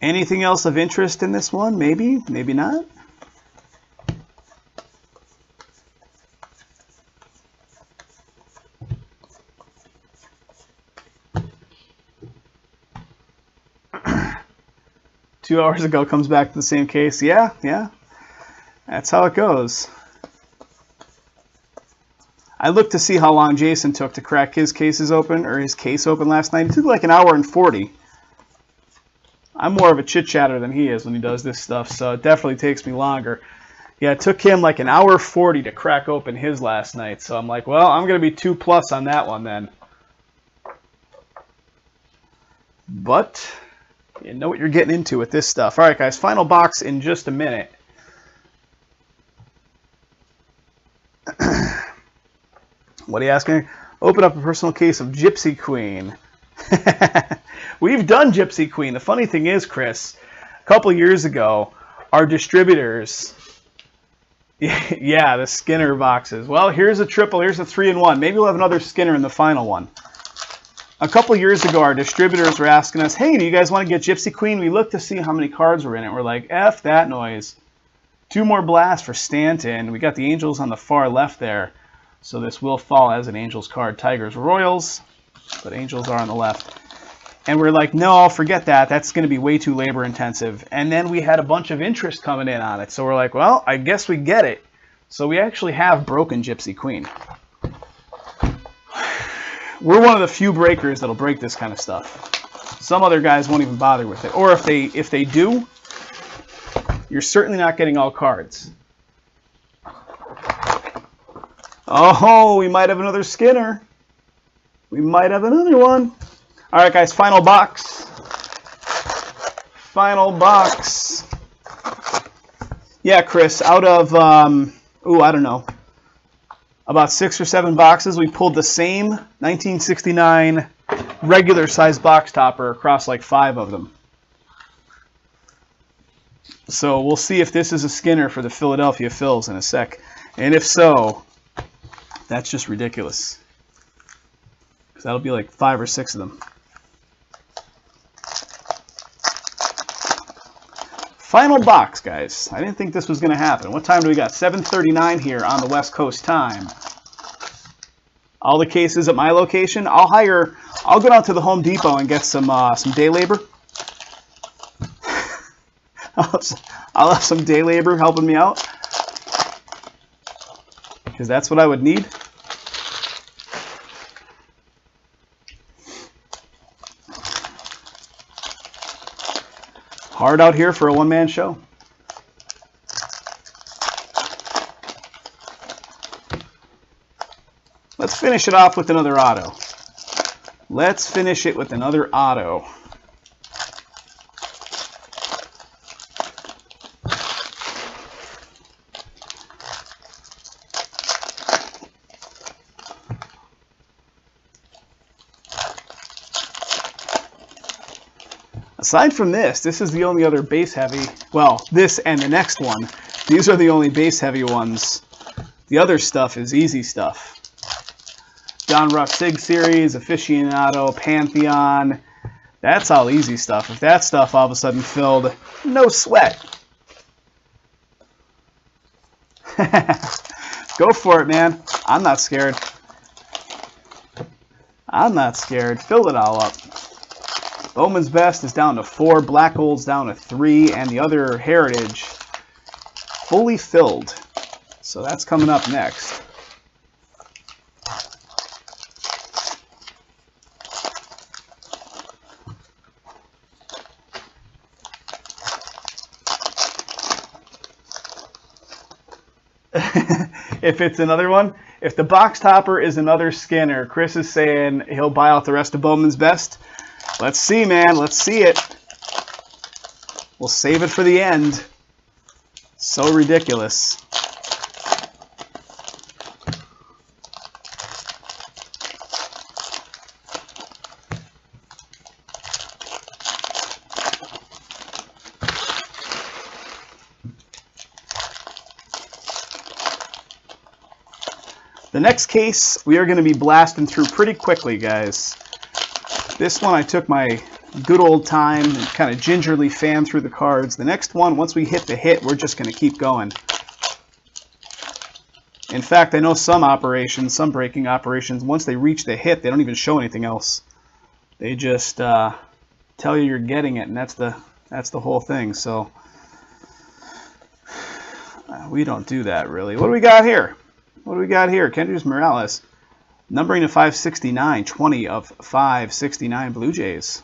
Anything else of interest in this one? Maybe, maybe not. Two hours ago comes back to the same case. Yeah. That's how it goes. I looked to see how long Jason took to crack his cases open, or his case open last night. It took like 1 hour and 40. I'm more of a chit-chatter than he is when he does this stuff, so it definitely takes me longer. Yeah, it took him like 1 hour 40 to crack open his last night, so I'm like, well, I'm going to be 2+ on that one then. But you know what you're getting into with this stuff. All right, guys, final box in just a minute. What are you asking? Open up a personal case of Gypsy Queen. We've done Gypsy Queen. The funny thing is, Chris, a couple years ago, our distributors, yeah, the Skinner boxes. Well, here's a triple, here's a 3-in-1. Maybe we'll have another Skinner in the final one. A couple years ago, our distributors were asking us, hey, do you guys want to get Gypsy Queen? We looked to see how many cards were in it. We're like, F that noise. 2 more blasts for Stanton. We got the Angels on the far left there. So this will fall as an Angels card. Tigers, Royals, but Angels are on the left. And we're like, no, forget that. That's going to be way too labor intensive. And then we had a bunch of interest coming in on it. So we're like, well, I guess we get it. So we actually have broken Gypsy Queen. We're one of the few breakers that'll break this kind of stuff. Some other guys won't even bother with it. Or if they do, you're certainly not getting all cards. Oh, we might have another Skinner. We might have another one. All right, guys, final box. Final box. Yeah, Chris, out of, I don't know, about 6 or 7 boxes, we pulled the same 1969 regular size box topper across like 5 of them. So we'll see if this is a Skinner for the Philadelphia Phils in a sec. And if so, that's just ridiculous. Because that'll be like 5 or 6 of them. Final box, guys. I didn't think this was going to happen. What time do we got? 7:39 here on the West Coast time. All the cases at my location. I'll go down to the Home Depot and get some day labor. I'll have some day labor helping me out. Because that's what I would need. Hard out here for a one-man show. Let's finish it off with another auto. Let's finish it with another auto. Aside from this is the only other base heavy, well, this and the next one, these are the only base heavy ones, The other stuff is easy stuff. Don Ruff Sig Series, Aficionado, Pantheon. That's all easy stuff. If that stuff all of a sudden filled, no sweat. Go for it, man. I'm not scared. I'm not scared. Fill it all up. Bowman's Best is down to 4. Black Gold's down to 3. And the other Heritage fully filled. So that's coming up next. If it's another one, if the box topper is another Skinner, Chris is saying he'll buy out the rest of Bowman's Best. Let's see, man. Let's see it. We'll save it for the end. So ridiculous. The next case, we are going to be blasting through pretty quickly, guys. This one, I took my good old time and kind of gingerly fanned through the cards. The next one, once we hit the hit, we're just going to keep going. In fact, I know some operations, some breaking operations, once they reach the hit, they don't even show anything else. They just tell you you're getting it, and that's the whole thing. So we don't do that, really. What do we got here? What do we got here? Kendrys Morales. Numbering to 569. 20 of 569 Blue Jays.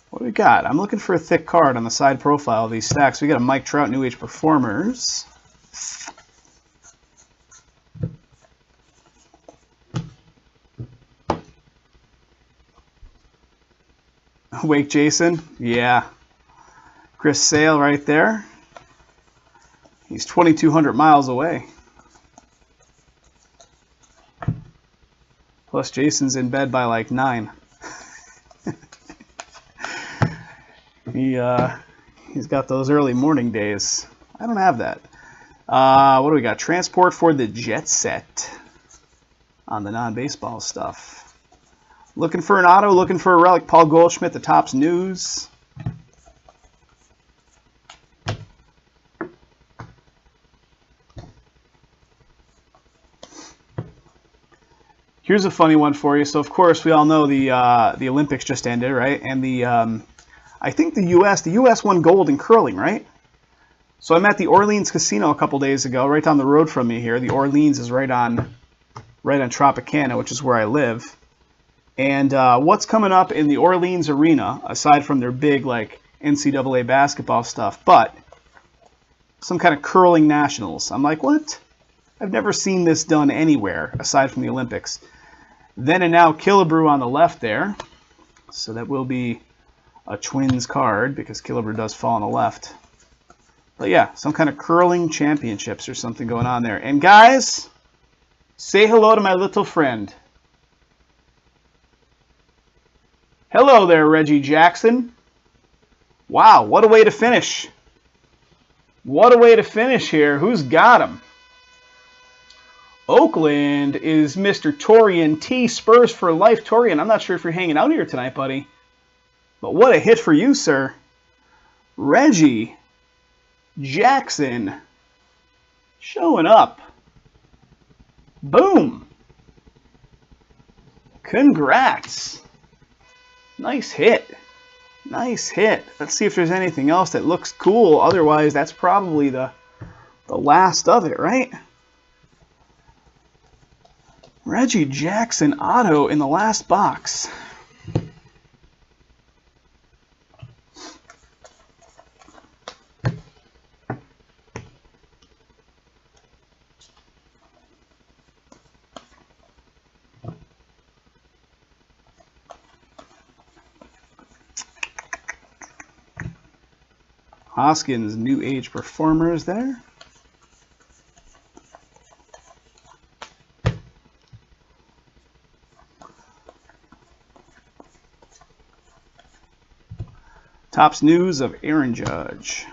What do we got? I'm looking for a thick card on the side profile of these stacks. We got a Mike Trout New Age Performers. Wake Jason, yeah. Chris Sale right there. He's 2,200 miles away. Plus Jason's in bed by like 9. He's got those early morning days. I don't have that. What do we got? Transport for the Jet Set on the non-baseball stuff. Looking for an auto, looking for a relic. Paul Goldschmidt, the Topps News. Here's a funny one for you. So, of course, we all know the Olympics just ended, right? And the I think the U.S. won gold in curling, right? So I'm at the Orleans Casino a couple days ago, right down the road from me here. The Orleans is right on Tropicana, which is where I live. And what's coming up in the Orleans Arena, aside from their big like NCAA basketball stuff, but some kind of curling nationals. I'm like, what? I've never seen this done anywhere aside from the Olympics. Then and now Killebrew on the left there. So that will be a Twins card because Killebrew does fall on the left. But yeah, some kind of curling championships or something going on there. And guys, say hello to my little friend. Hello there, Reggie Jackson. Wow, what a way to finish. What a way to finish here. Who's got him? Oakland is Mr. Torian T. Spurs for life. Torian, I'm not sure if you're hanging out here tonight, buddy. But what a hit for you, sir. Reggie Jackson showing up. Boom. Congrats. Nice hit. Nice hit. Let's see if there's anything else that looks cool. Otherwise, that's probably the last of it, right? Reggie Jackson auto in the last box. Hoskins New Age Performers there. Topps news of Aaron Judge.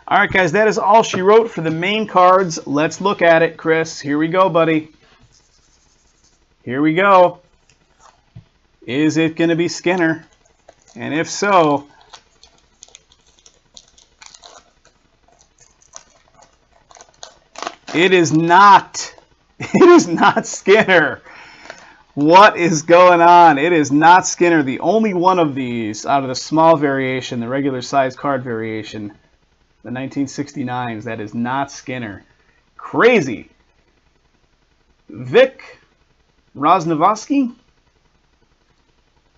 All right, guys, that is all she wrote for the main cards. Let's look at it, Chris. Here we go, buddy. Here we go. Is it going to be Skinner? And if so, it is not. It is not Skinner. What is going on? It is not Skinner. The only one of these out of the small variation, the regular size card variation, the 1969s, that is not Skinner. Crazy. Vic Rosnovoski.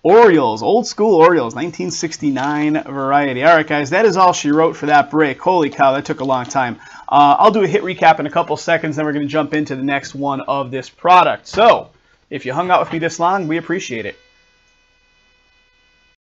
Orioles, old school Orioles, 1969 variety. All right, guys, that is all she wrote for that break. Holy cow, that took a long time. I'll do a hit recap in a couple seconds, then we're going to jump into the next one of this product. So, if you hung out with me this long, we appreciate it.